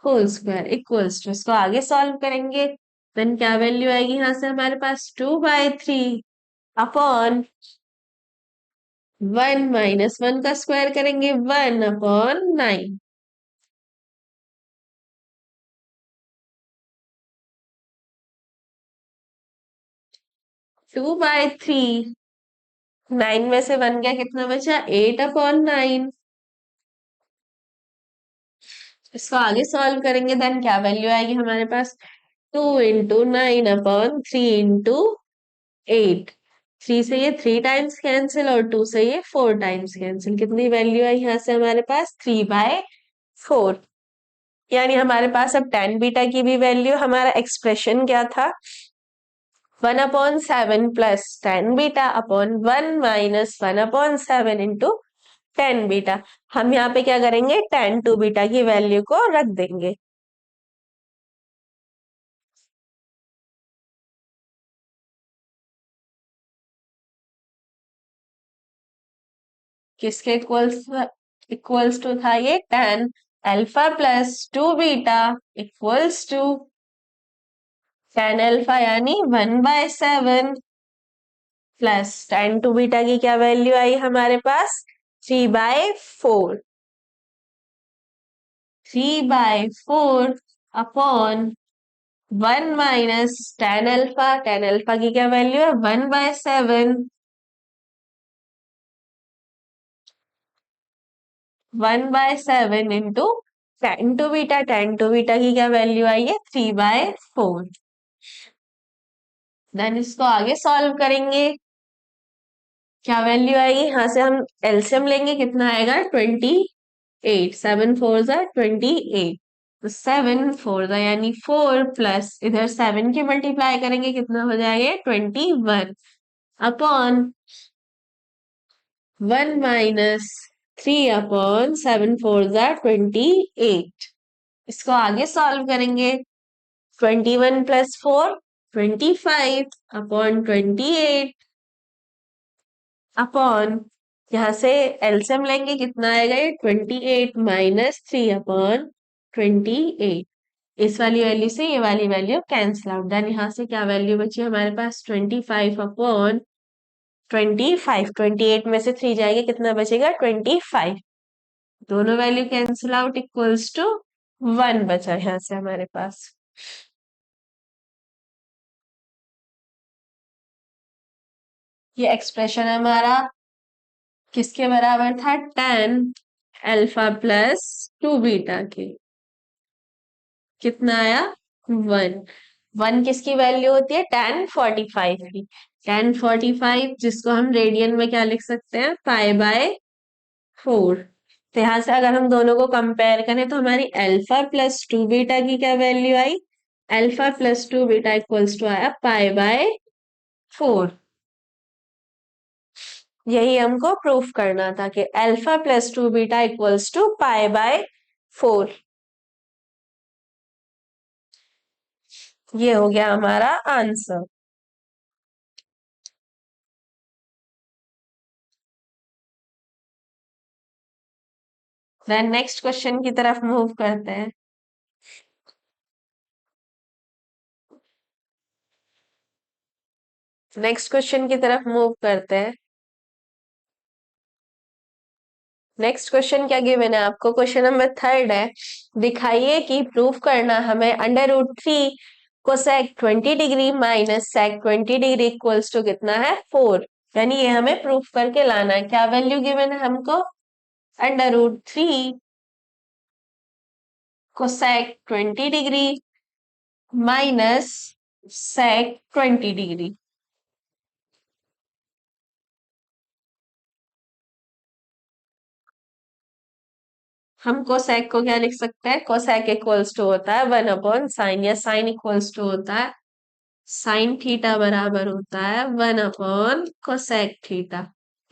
होल स्क्वायर इक्वल्स टू, इसको आगे सॉल्व करेंगे देन क्या वैल्यू आएगी यहाँ से हमारे पास 2/3 अपॉन 1 माइनस 1 का स्क्वायर करेंगे 1/9। 2/3, 9 में से 1 गया, कितना बचा 8/9। इसको आगे सॉल्व करेंगे देन क्या वैल्यू आएगी हमारे पास 2 into 9/3 into 8। 3 से ये 3 टाइम्स कैंसिल और 2 से ये 4 टाइम्स कैंसिल, कितनी वैल्यू आई यहाँ से हमारे पास 3/4। यानी हमारे पास अब tan बीटा की भी वैल्यू, हमारा एक्सप्रेशन क्या था 1/7 plus tan beta upon 1 minus 1/7 into tan beta. हम यहाँ पे क्या करेंगे tan टू बीटा की वैल्यू को रख देंगे। किसके इक्वल्स इक्वल्स टू था ये tan alpha plus 2 beta equals to tan alpha यानी 1/7 प्लस tan टू बीटा की क्या वैल्यू आई हमारे पास 3/4, 3/4 अपॉन 1 माइनस tan अल्फा की क्या वैल्यू है 1/7, 1/7 इंटू tan टू बीटा की क्या वैल्यू आई है 3/4। देन इसको आगे सॉल्व करेंगे, क्या वैल्यू आएगी यहाँ से हम एलसीएम लेंगे, कितना आएगा 28, 7 4 ज़ा 28, तो 7 4 ज़ा यानी 4 प्लस इधर 7 के मल्टीप्लाई करेंगे कितना हो जाएगा 21 अपॉन 1 माइनस 3/7 4 ज़ा 28। इसको आगे सॉल्व करेंगे 21 प्लस 4 25 अपॉन 28 अपॉन यहाँ से एलसीएम लेंगे कितना आएगा ये 28 माइनस 3/28। इस वाली वैल्यू से ये वाली वैल्यू कैंसिल आउट, देन यहाँ से क्या वैल्यू बची हमारे पास 25/25, 28 में से 3 जाएगा कितना बचेगा 25। दोनों value cancel out equals to 1 बचा यहाँ से हमारे पास। ये एक्सप्रेशन हमारा किसके बराबर था tan अल्फा प्लस 2 बीटा के, कितना आया 1। 1 किसकी वैल्यू होती है tan 45 की, tan 45 जिसको हम रेडियन में क्या लिख सकते हैं π/4। तो यहाँ से अगर हम दोनों को कंपेयर करें तो हमारी अल्फा प्लस 2 बीटा की क्या वैल्यू आई, alpha plus 2 beta equals to आया π/4। यही हमको प्रूफ करना था कि alpha plus 2 beta equals to π/4। ये हो गया हमारा आंसर। देन नेक्स्ट क्वेश्चन की तरफ मूव करते हैं। नेक्स्ट क्वेश्चन की तरफ मूव करते हैं। नेक्स्ट क्वेश्चन क्या गिवन है आपको? क्वेश्चन नंबर थर्ड है, दिखाइए कि प्रूफ करना हमें under root 3 cosec 20 degree minus sec 20 degree equals to कितना है 4। यानी ये हमें प्रूफ करके लाना है। क्या वैल्यू गिवन है हमको? Under root 3 cosec 20 degree minus sec 20 degree. हम कोसेक को क्या लिख सकते हैं? कोसेक इक्वल्स टू होता है 1/sin, या साइन इक्वल्स टू होता है साइन थीटा बराबर होता है 1/कोसेक थीटा,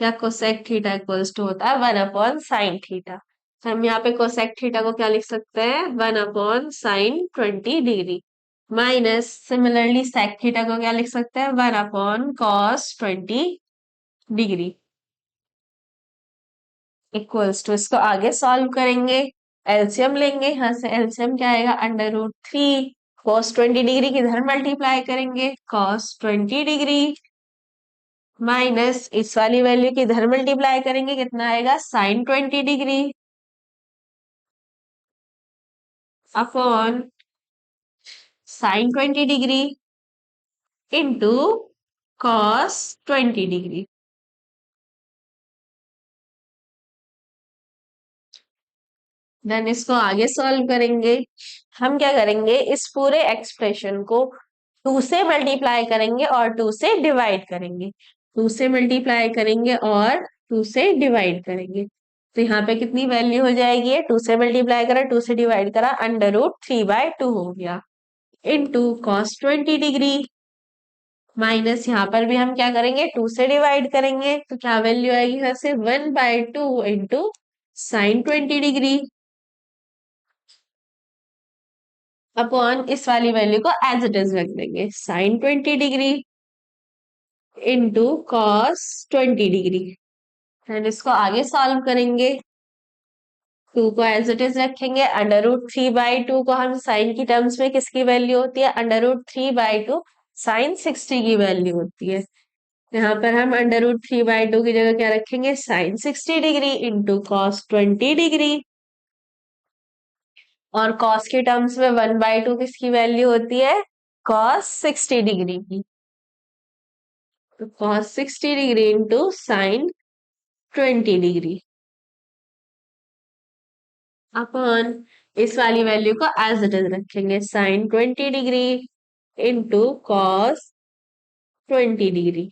या कोसेक थीटा इक्वल्स टू होता है 1/साइन थीटा। तो हम यहाँ पे कोसेक थीटा को क्या लिख सकते हैं? 1/sin 20 degree minus similarly sec theta को क्या लिख सकते हैं? 1/cos 20 डिग्री इक्वल्स टू, इसको आगे सॉल्व करेंगे, एलसीएम लेंगे। यहाँ से एलसीएम क्या आएगा? अंडर रूट 3 cos 20 डिग्री की इधर मल्टीप्लाई करेंगे cos 20 डिग्री माइनस इस वाली वैल्यू की इधर मल्टीप्लाई करेंगे, कितना आएगा? sin 20 degree upon sin 20 degree into cos 20 degree. Then इसको आगे सॉल्व करेंगे। हम क्या करेंगे? इस पूरे एक्सप्रेशन को 2 से मल्टीप्लाई करेंगे और 2 से डिवाइड करेंगे। 2 से मल्टीप्लाई करेंगे और 2 से डिवाइड करेंगे, तो यहाँ पे कितनी वैल्यू हो जाएगी? 2 से मल्टीप्लाई करा, 2 से डिवाइड करा, अंडर रूट 3/2 हो गया इंटू cos 20 डिग्री माइनस यहाँ पर भी हम क्या करेंगे? 2 से डिवाइड करेंगे, तो क्या वैल्यू आएगी यहाँ से? 1/2 इंटू sin 20 डिग्री अपॉन इस वाली वैल्यू को एज इट इज रख देंगे sin 20 degree into cos 20 degree. And इसको आगे सॉल्व करेंगे, 2 को एज इट इज रखेंगे, अंडर रूट 3/2 को हम साइन की टर्म्स में किसकी वैल्यू होती है? अंडर रूट 3/2 sin 60 की वैल्यू होती है। यहाँ पर हम अंडर रूट 3/2 की जगह क्या रखेंगे? sin 60 degree into cos 20 degree, और cos के टर्म्स में 1/2 किसकी वैल्यू होती है? cos 60 डिग्री की। तो cos 60 degree into sin 20 degree upon इस वाली वैल्यू को एज इट इज रखेंगे sin 20 degree into cos 20 degree.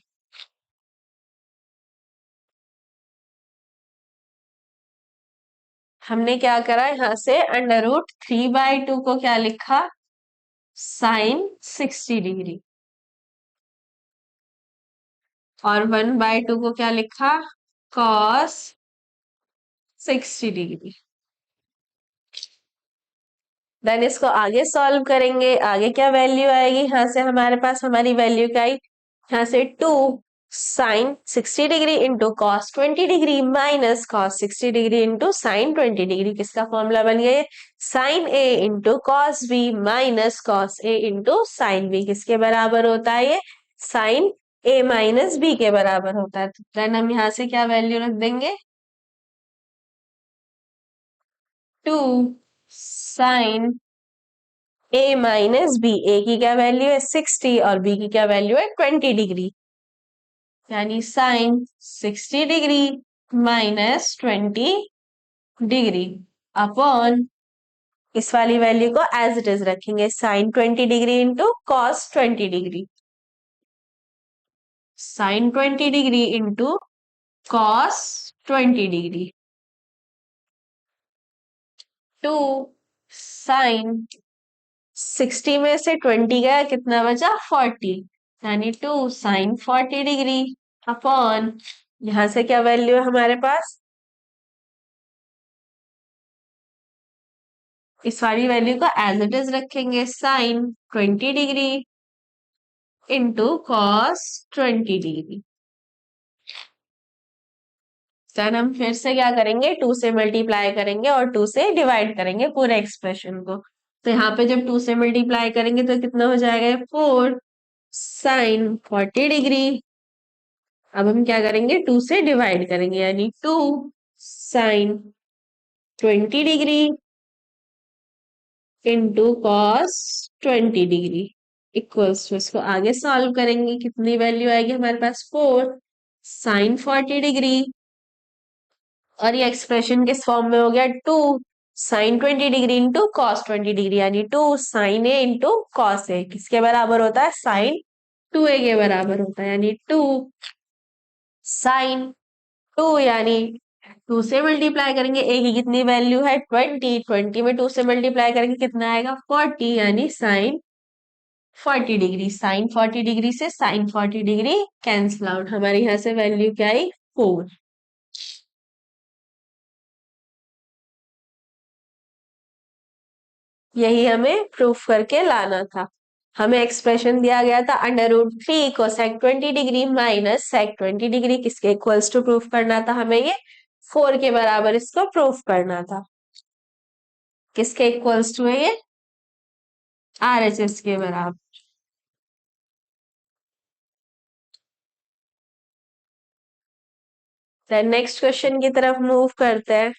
हमने क्या करा? यहाँ से अंडर रूट 3/2 को क्या लिखा? sin 60 डिग्री, और 1/2 को क्या लिखा? cos 60 degree. देन इसको आगे सॉल्व करेंगे, आगे क्या वैल्यू आएगी? यहाँ से हमारे पास हमारी वैल्यू क्या आई? यहाँ से 2 sin 60 degree into cos 20 degree minus cos 60 degree into sin 20 degree. किसका फॉर्मूला बन गया? sin a into cos B minus cos A into sine B किसके बराबर होता है? ये sin a माइनस बी के बराबर होता है। तो देन हम यहाँ से क्या वैल्यू रख देंगे? 2 sin a माइनस बी, ए की क्या वैल्यू है? 60 और बी की क्या वैल्यू है? 20 डिग्री, यानी sin 60 degree minus 20 degree upon इस वाली वैल्यू को एज इट इज रखेंगे sin 20 degree into cos 20 degree. sin 20 degree into cos 20 degree 2 sin 60 में से 20 गया, कितना बचा? 40, यानी 2 sin 40 डिग्री अपॉन यहां से क्या वैल्यू है हमारे पास? इस वाली वैल्यू को एज इट इज रखेंगे sin 20 degree into cos 20 degree. Then हम फिर से क्या करेंगे? 2 से मल्टीप्लाई करेंगे और 2 से डिवाइड करेंगे पूरे एक्सप्रेशन को। तो यहाँ पे जब 2 से मल्टीप्लाई करेंगे तो कितना हो जाएगा? 4 sin 40 डिग्री। अब हम क्या करेंगे? 2 से डिवाइड करेंगे, यानी 2 sine 20 degree into cos 20 degree equals to, इसको आगे सॉल्व करेंगे, कितनी वैल्यू आएगी हमारे पास 4 साइन 40 डिग्री, और ये एक्सप्रेशन किस फॉर्म में हो गया 2 sine 20 degree into cos 20 degree, यानी 2 sine A into cos A किसके बराबर होता है, साइन 2a के बराबर होता है, यानी 2 साइन 2, यानी 2 से मल्टीप्लाई करेंगे, ए की कितनी वैल्यू है 20, 20 में 2 से मल्टीप्लाई करेंगे कितना आएगा 40, यानी साइन 40 डिग्री, साइन 40 डिग्री से साइन 40 डिग्री कैंसिल आउट, हमारे यहाँ से वैल्यू क्या आई 4। यही हमें प्रूफ करके लाना था। हमें एक्सप्रेशन दिया गया था √3 cosec 20 degree minus sec 20 degree, किसके इक्वल्स टू प्रूफ करना था हमें, ये 4 के बराबर इसको प्रूफ करना था। किसके इक्वल्स टू है ये, RHS के बराबर। नेक्स्ट क्वेश्चन की तरफ मूव करते हैं।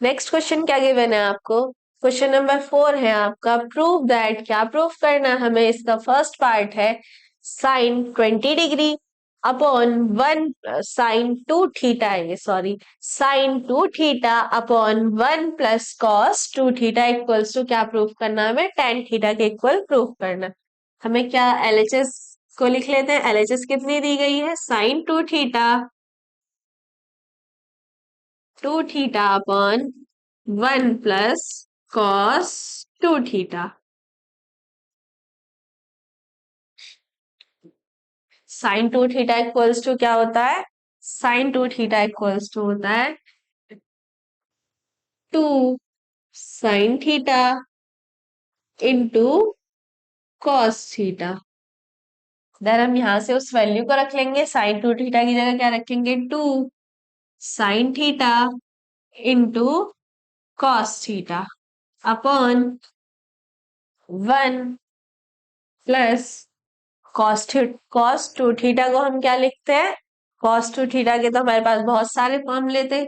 नेक्स्ट क्वेश्चन क्या गिवन है आपको, क्वेश्चन नंबर 4 है आपका, प्रूव दैट, क्या प्रूफ करना है हमें, इसका फर्स्ट पार्ट है sine 20 degree upon 1 sine 2 theta है, sorry sine 2 theta upon 1 plus cos 2 theta equals to, क्या प्रूफ करना है हमें, tan थीटा के इक्वल प्रूफ करना। हमें क्या LHS को लिख लेते हैं, LHS कितनी दी गई है, sine 2 theta 2 theta upon 1 plus cos 2 theta. Sine 2 theta equals to क्या होता है, साइन 2 थीटा इक्वल्स टू होता है 2 sine theta into cos theta. Then हम यहां से उस वैल्यू को रख लेंगे, साइन 2 थीटा की जगह क्या रखेंगे 2 sine theta into cos theta upon 1 plus cos 2 theta को हम क्या लिखते हैं, cos 2 थीटा के तो हमारे पास बहुत सारे फॉर्मूले थे,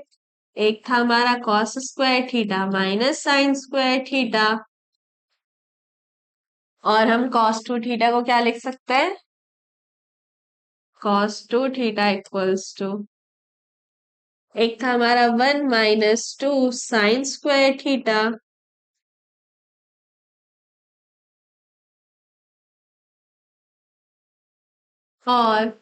एक था हमारा cos square theta minus sine square theta, और हम cos 2 थीटा को क्या लिख सकते हैं, cos 2 थीटा इक्वल्स टू, एक था हमारा 1 माइनस 2 साइन स्क्वायर थीटा, और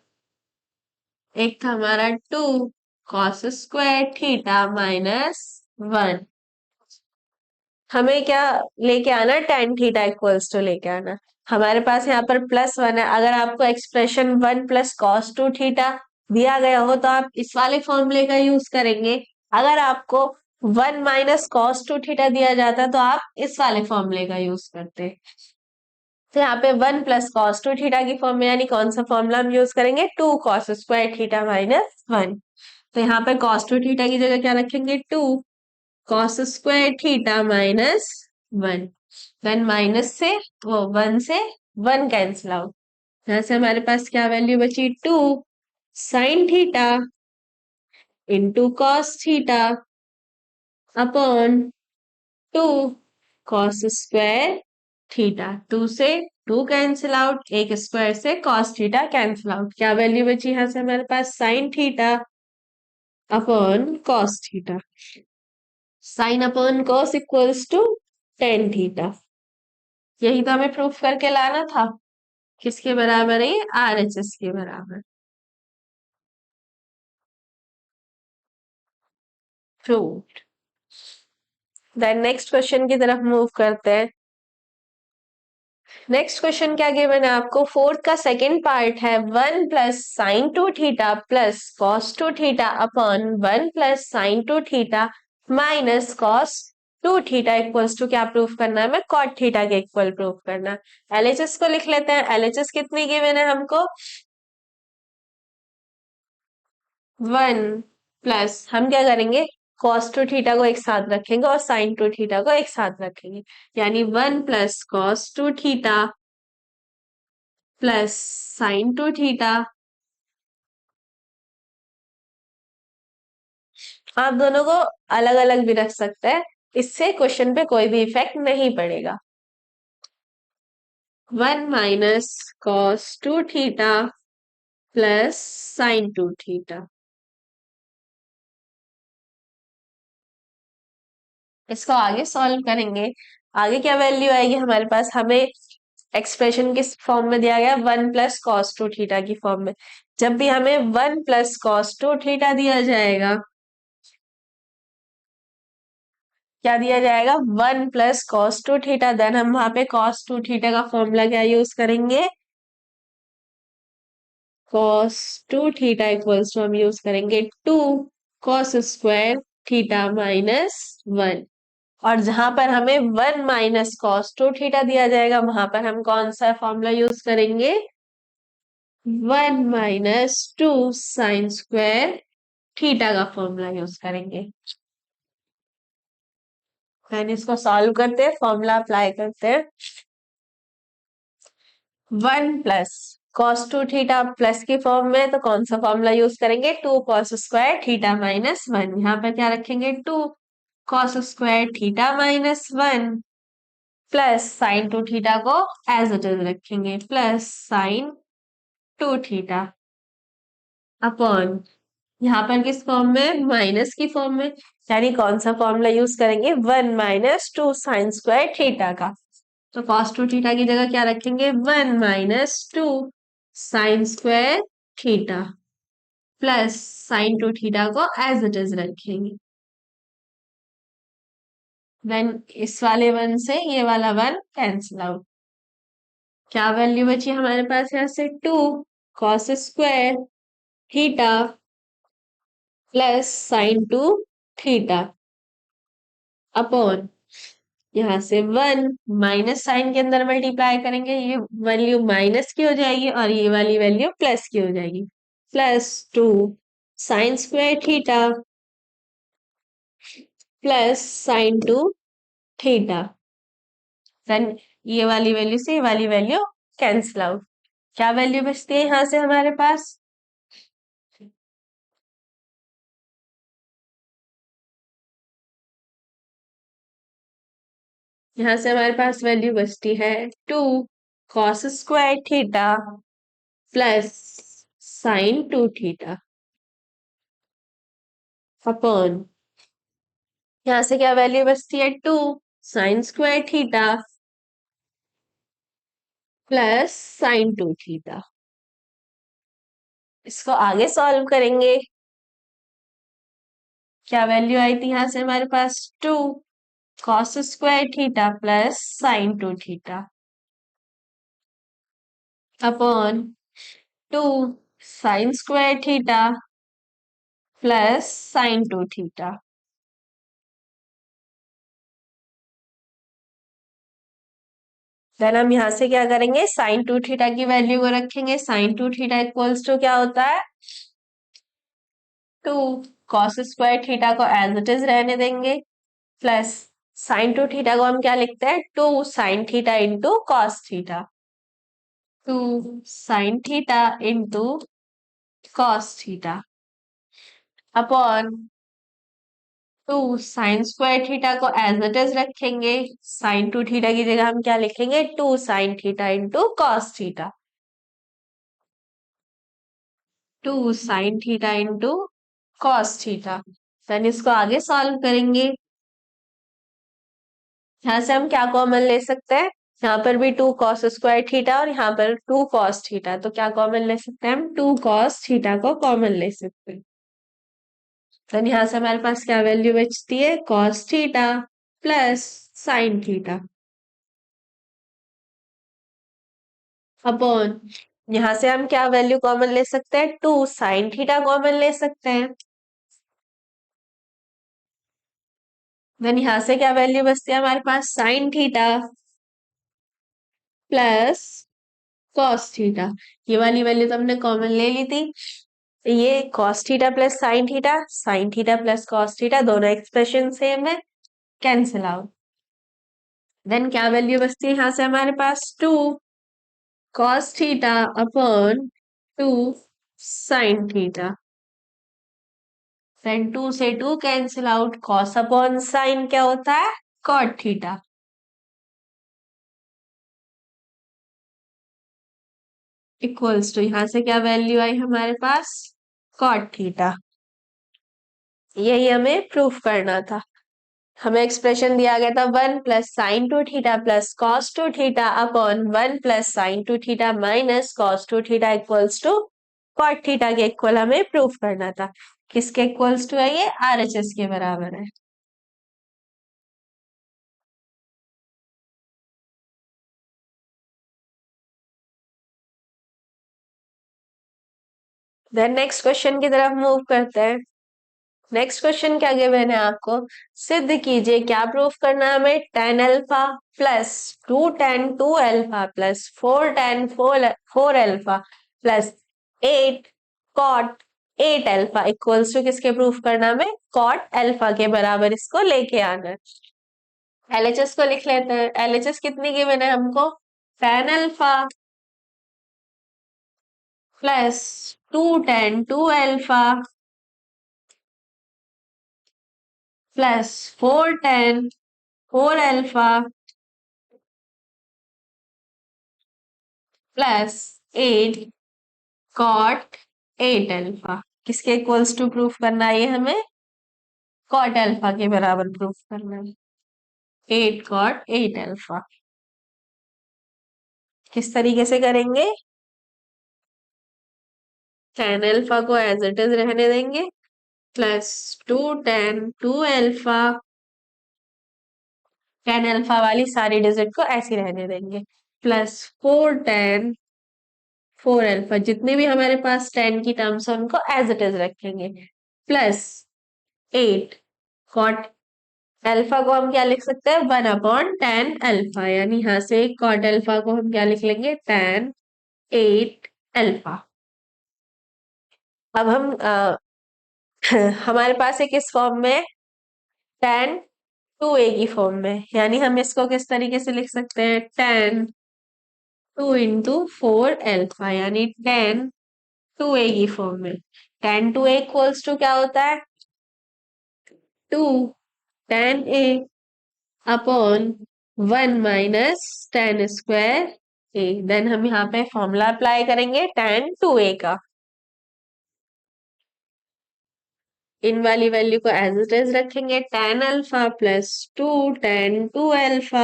एक था हमारा 2 कॉस स्क्वायर थीटा माइनस 1। हमें क्या लेके आना, tan थीटा इक्वल्स टू लेके आना। हमारे पास यहाँ पर +1 है, अगर आपको एक्सप्रेशन 1 प्लस कॉस 2 थीटा दिया गया हो तो आप इस वाले फॉर्मूले का यूज करेंगे, अगर आपको 1 माइनस कॉस 2 थीटा दिया जाता तो आप इस वाले फॉर्मूले का यूज करते। तो यहाँ पे 1 प्लस कॉस 2 थीटा की फॉर्म में, यानी कौन सा फॉर्मूला हम यूज करेंगे, 2 कॉस स्क्वायर थीटा माइनस 1। तो यहाँ पे cos 2 थीटा की जगह क्या रखेंगे 2 cos square theta minus 1, then minus से वो 1 से 1 कैंसिल आउट, यहां से हमारे पास क्या वैल्यू बची 2 sine theta into cos theta upon 2 cos square theta, 2 से 2 कैंसिल आउट, एक स्क्वायर से कॉस थीटा कैंसिल आउट, क्या वैल्यू बची यहां से हमारे पास sine theta upon cos theta, sine upon cos equals to tan theta. यही तो हमें प्रूफ करके लाना था, किसके बराबर है ये, RHS के बराबर। प्रूव्ड। देन नेक्स्ट क्वेश्चन की तरफ मूव करते हैं। नेक्स्ट क्वेश्चन क्या गिवन है आपको, फोर्थ का सेकेंड पार्ट है 1 plus sine 2 theta plus cos 2 theta upon 1 plus sine 2 theta minus cos 2 theta equals to, क्या प्रूफ करना है हमें, कॉट थीटा के इक्वल प्रूफ करना है। LHS को लिख लेते हैं, LHS कितनी गिवन है हमको 1 प्लस, हम क्या करेंगे cos 2 थीटा को एक साथ रखेंगे और sin 2 थीटा को एक साथ रखेंगे, यानी 1 plus cos 2 theta plus sin 2 theta आप दोनों को अलग अलग भी रख सकते हैं, इससे क्वेश्चन पे कोई भी इफेक्ट नहीं पड़ेगा। 1 - cos 2 theta plus sin 2 theta. इसको आगे सॉल्व करेंगे। आगे क्या वैल्यू आएगी हमारे पास, हमें एक्सप्रेशन किस फॉर्म में दिया गया, 1 + cos 2 थीटा की फॉर्म में। जब भी हमें 1 + cos 2 थीटा दिया जाएगा, क्या दिया जाएगा, 1 + cos 2 थीटा, देन हम वहां पे cos 2 थीटा का फॉर्मूला क्या यूज करेंगे, cos 2 थीटा इक्वल्स टू हम यूज करेंगे 2 cos² थीटा - 1। और जहां पर हमें 1 - cos 2 थीटा दिया जाएगा, वहां पर हम कौन सा फॉर्मूला यूज करेंगे, 1 - 2 sin² थीटा का फॉर्मूला यूज करेंगे। देन इसको सॉल्व करते हैं, फॉर्मूला अप्लाई करते हैं। 1 + cos 2 थीटा प्लस की फॉर्म में, तो कौन सा फॉर्मूला यूज करेंगे, 2 cos² थीटा - 1। यहाँ पर क्या रखेंगे, 2 cos² theta - 1 plus sin 2 theta को एज इट इज रखेंगे, प्लस sin 2 थीटा अपॉन, यहाँ पर किस फॉर्म में, माइनस की फॉर्म में, यानी कौन सा फॉर्मूला यूज करेंगे, 1 - 2 sin² थीटा का। तो cos 2 थीटा की जगह क्या रखेंगे, 1 - 2 sin² theta plus sin 2 theta को एज इट इज रखेंगे। देन इस वाले वन से ये वाला वन कैंसिल आउट। क्या वैल्यू बची हमारे पास यहाँ से, 2 cos² theta plus sin 2 theta upon, यहाँ से 1 माइनस साइन के अंदर मल्टीप्लाई करेंगे, ये वैल्यू माइनस की हो जाएगी और ये वाली वैल्यू प्लस की हो जाएगी, plus 2 sin² theta plus sin 2 theta. Then ये वाली वैल्यू से ये वाली वैल्यू कैंसिल आउट। क्या वैल्यू बचती है यहाँ से हमारे पास, यहाँ से हमारे पास वैल्यू बचती है 2 cos² theta plus sin 2 theta upon, यहाँ से क्या वैल्यू बचती है, 2 sin² theta plus sin 2 theta. इसको आगे सॉल्व करेंगे। क्या वैल्यू आई थी यहाँ से हमारे पास, 2 cos² theta plus sin 2 theta upon 2 sin² theta plus sin 2 theta. Then हम यहाँ से क्या करेंगे, sin 2 थीटा की वैल्यू को रखेंगे, sin 2 थीटा इक्वल्स टू क्या होता है, 2 cos² थीटा को एज इट इज रहने देंगे, प्लस sin 2 थीटा को हम क्या लिखते हैं, 2 sin theta into cos theta, 2 sin theta into cos theta upon 2 sin² theta को एज इट इज रखेंगे, sin 2 थीटा की जगह हम क्या लिखेंगे, 2 sin theta into cos theta, 2 sin theta into cos theta. Then इसको आगे सॉल्व करेंगे। यहाँ से हम क्या कॉमन ले सकते हैं, यहाँ पर भी 2 cos² थीटा और यहाँ पर 2 cos थीटा, तो क्या कॉमन ले सकते हैं, हम 2 cos थीटा को कॉमन ले सकते हैं। देन यहाँ से हमारे पास क्या वैल्यू बचती है, cos theta plus sin 2 theta upon, यहाँ से हम क्या वैल्यू कॉमन ले सकते हैं, 2 sin 2 कॉमन ले सकते हैं। देन यहाँ से क्या वैल्यू बचती है हमारे पास, sin 2 प्लस cos 2। ये वाली वैल्यू तो हमने कॉमन ले ली थी, ये cos 2 plus sin 2 plus cos 2 दोनों एक्सप्रेशन सेम है, कैंसिल आउट। देन क्या वैल्यू बचती है यहाँ से हमारे पास, 2 cos 2 अपॉन 2 sin 2। देन 2 से 2 cancel out, cos upon sine क्या होता है, कॉट थीटा, इक्वल्स टू यहां से क्या वैल्यू आई हमारे पास, कॉट थीटा। यही हमें प्रूफ करना था। हमें एक्सप्रेशन दिया गया था 1 + sin 2 theta plus cos 2 theta upon 1 + sin 2 theta minus cos 2 theta equals to cot theta के इक्वल हमें प्रूफ करना था। किसके इक्वल्स टू है ये, आरएचएस के बराबर है। देन नेक्स्ट क्वेश्चन की तरफ मूव करते हैं। नेक्स्ट क्वेश्चन क्या गिवन है आपको, सिद्ध कीजिए, क्या प्रूफ करना है हमें, tan alpha plus 2 tan 2 alpha plus 4 tan 4 alpha plus 8 cot 8 alpha equals to किसके प्रूफ करना है हमें, cot अल्फा के बराबर इसको लेके आना है। एलएचएस को लिख लेते हैं। एलएचएस कितनी गिवन है हमको, tan alpha plus 2 tan 2 alpha plus 4 tan 4 alpha plus 8 cot 8 alpha, किसके इक्वल्स टू प्रूफ करना है ये हमें, cot अल्फा के बराबर प्रूफ करना है। 8 cot 8 अल्फा किस तरीके से करेंगे, tan अल्फा को एज इट इज रहने देंगे plus 2 tan 2 alpha, tan alpha वाली सारी डिजिट को ऐसे रहने देंगे प्लस 4 tan 4 अल्फा, जितने भी हमारे पास tan की टर्म्स है उनको एज इट इज रखेंगे प्लस 8 अल्फा को हम क्या लिख सकते हैं, 1/tan अल्फा, यानी यहां से कॉट अल्फा को हम क्या लिख लेंगे, tan 8 अल्फा। अब हम हमारे पास एक इस फॉर्म में tan 2a की फॉर्म में, यानी हम इसको किस तरीके से लिख सकते हैं, tan 2 × 4 अल्फा, यानी tan 2a की फॉर्म में। tan 2a इक्वल्स टू क्या होता है, 2 tan a upon 1 - tan² a। Then हम यहाँ पे फॉर्मूला अप्लाई करेंगे tan 2a का, इन वाली वैल्यू को एज इट इज रखेंगे, tan alpha plus 2 tan 2 alpha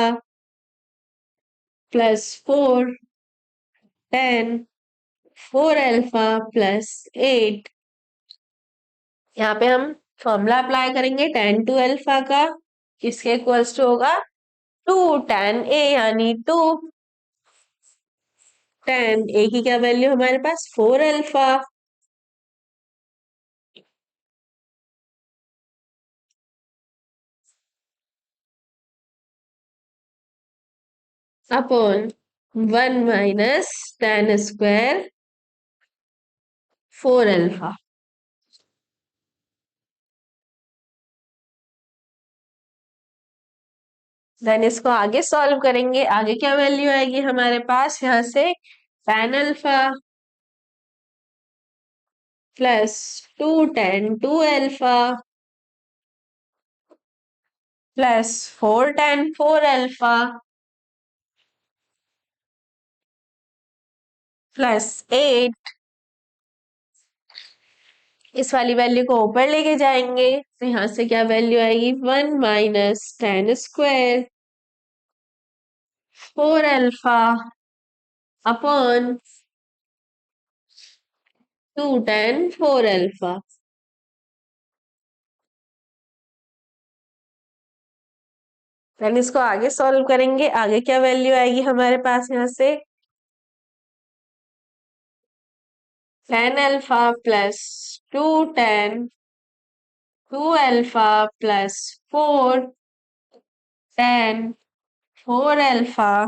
plus 4 tan 4 alpha plus 8। यहाँ पे हम फॉर्मूला अप्लाई करेंगे tan 2 अल्फा का, किसके इक्वल्स टू होगा, 2 tan a, यानी 2 tan a की क्या वैल्यू हमारे पास, 4 alpha upon 1 - tan² 4 alpha. Then इसको आगे सॉल्व करेंगे, आगे क्या वैल्यू आएगी हमारे पास, यहाँ से tan alpha plus 2 tan 2 alpha plus 4 tan 4 alpha plus 8, इस वाली वैल्यू को ऊपर लेके जाएंगे तो यहाँ से क्या वैल्यू आएगी, 1 - tan² 4 alpha upon 2 tan 4 alpha. Then इसको आगे सॉल्व करेंगे, आगे क्या वैल्यू आएगी हमारे पास, यहाँ से tan alpha plus 2 tan 2 alpha plus 4 tan 4 alpha.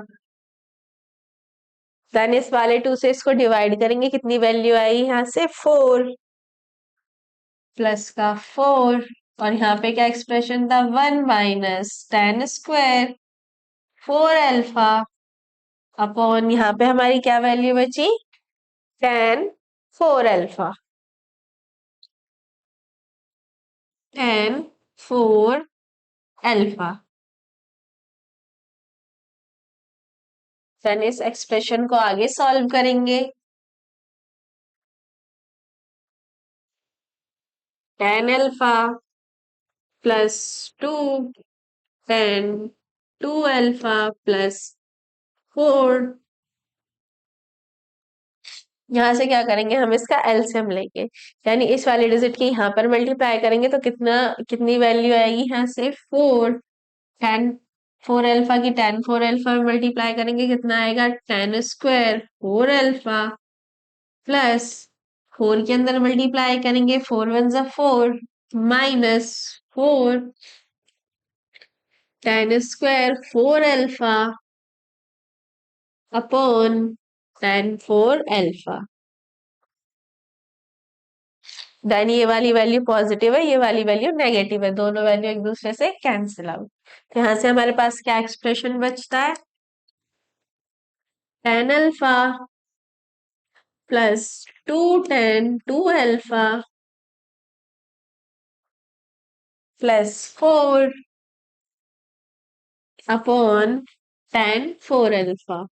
Then इस वाले 2 से इसको डिवाइड करेंगे, कितनी वैल्यू आई यहाँ से, 4 प्लस का 4, और यहाँ पे क्या एक्सप्रेशन था, 1 - tan² 4 अल्फा अपॉन यहाँ पे हमारी क्या वैल्यू बची, tan 4 alpha. tan 4 alpha. Then इस एक्सप्रेशन को आगे सॉल्व करेंगे। tan alpha plus 2 tan 2 alpha plus 4। यहाँ से क्या करेंगे, हम इसका एलसीएम लेंगे, यानी इस वाले डिजिट की यहाँ पर मल्टीप्लाई करेंगे तो कितनी वैल्यू आएगी यहाँ से 4। tan 4 अल्फा की tan 4 अल्फा में मल्टीप्लाई करेंगे, कितना आएगा tan स्क्वायर 4 अल्फा प्लस 4 के अंदर मल्टीप्लाई करेंगे 4 वन जा 4 minus 4 tan square 4 alpha upon tan 4 alpha. Then ये वाली वैल्यू पॉजिटिव है, ये वाली वैल्यू नेगेटिव है, दोनों वैल्यू एक दूसरे से कैंसिल आउट। तो यहाँ से हमारे पास क्या एक्सप्रेशन बचता है, tan alpha plus 2 tan 2 alpha plus 4 upon tan 4 alpha.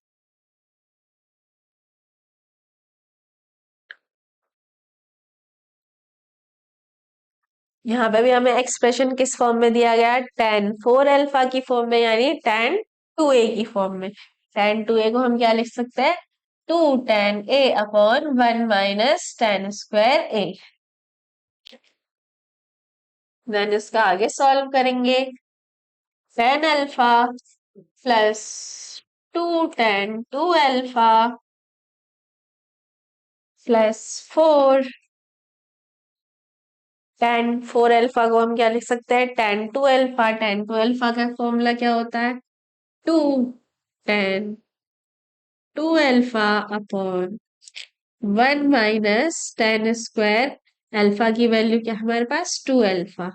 यहाँ पे भी हमें एक्सप्रेशन किस फॉर्म में दिया गया है, tan 4 अल्फा की फॉर्म में, यानी tan 2a की फॉर्म में। tan 2a को हम क्या लिख सकते हैं, 2 tan a upon 1 minus tan square a। Then इसका आगे सॉल्व करेंगे। tan alpha plus 2 tan 2 alpha plus 4 tan 4 alpha को हम क्या लिख सकते हैं, tan 2 अल्फा का फॉर्मूला क्या होता है, 2 tan 2 alpha upon 1 minus tan square. Alpha की वैल्यू क्या हमारे पास 2 अल्फा।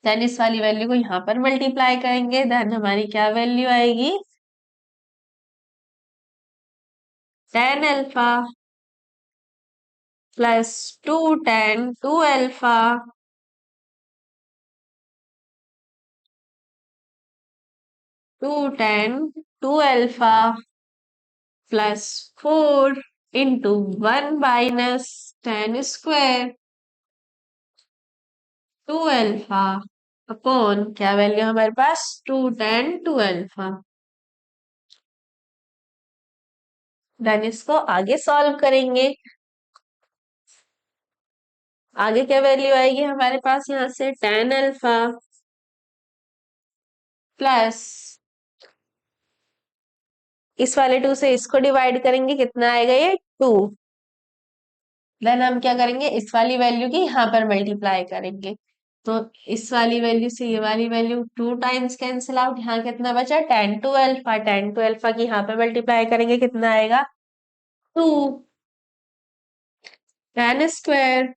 देन इस वाली वैल्यू को यहाँ पर मल्टीप्लाई करेंगे, देन हमारी क्या वैल्यू आएगी, tan alpha plus 2 tan 2 alpha two tan 2 alpha plus 4 into 1 minus tan square 2 alpha upon क्या वैल्यू हमारे पास 2 tan 2 अल्फा। देन इसको आगे सॉल्व करेंगे। आगे क्या वैल्यू आएगी हमारे पास, यहाँ से tan अल्फा प्लस इस वाले 2 से इसको डिवाइड करेंगे, कितना आएगा ये 2। देन हम क्या करेंगे, इस वाली वैल्यू की यहाँ पर मल्टीप्लाई करेंगे, तो इस वाली वैल्यू से ये वाली वैल्यू 2 टाइम्स कैंसिल आउट। यहाँ कितना बचा tan 2 अल्फा, tan 2 अल्फा की यहाँ पे मल्टीप्लाई करेंगे, कितना आएगा 2 tan स्क्वायर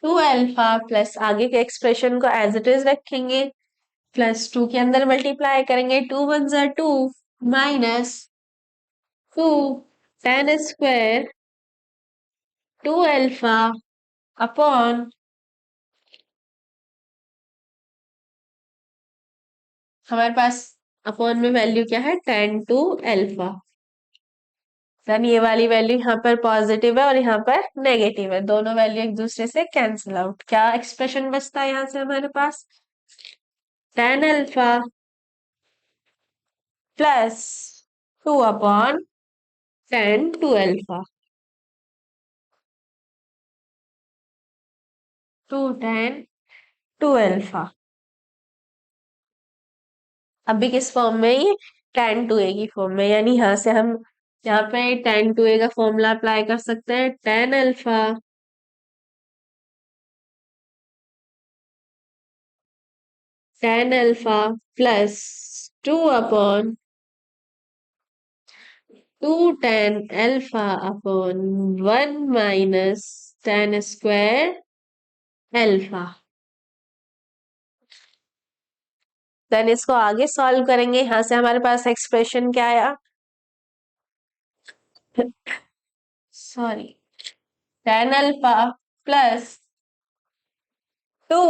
2 अल्फा प्लस आगे के एक्सप्रेशन को एज इट इज रखेंगे, प्लस 2 के अंदर मल्टीप्लाई करेंगे, 2 वन जा 2 minus 2 tan square 2 alpha upon हमारे पास अपॉन में वैल्यू क्या है tan 2 अल्फा। देन ये वाली वैल्यू यहाँ पर पॉजिटिव है और यहाँ पर नेगेटिव है, दोनों वैल्यू एक दूसरे से कैंसिल आउट। क्या एक्सप्रेशन बचता है यहाँ से हमारे पास, tan alpha plus 2 upon tan 2 alpha, 2 tan 2 alpha. अभी किस फॉर्म में, ये tan 2a की फॉर्म में, यानी यहाँ से हम यहाँ पे tan 2a का फॉर्मूला अप्लाई कर सकते हैं, tan alpha tan alpha plus 2 upon 2 tan alpha upon 1 minus tan square alpha. Then इसको आगे सॉल्व करेंगे, यहाँ से हमारे पास एक्सप्रेशन क्या आया, sorry tan alpha plus 2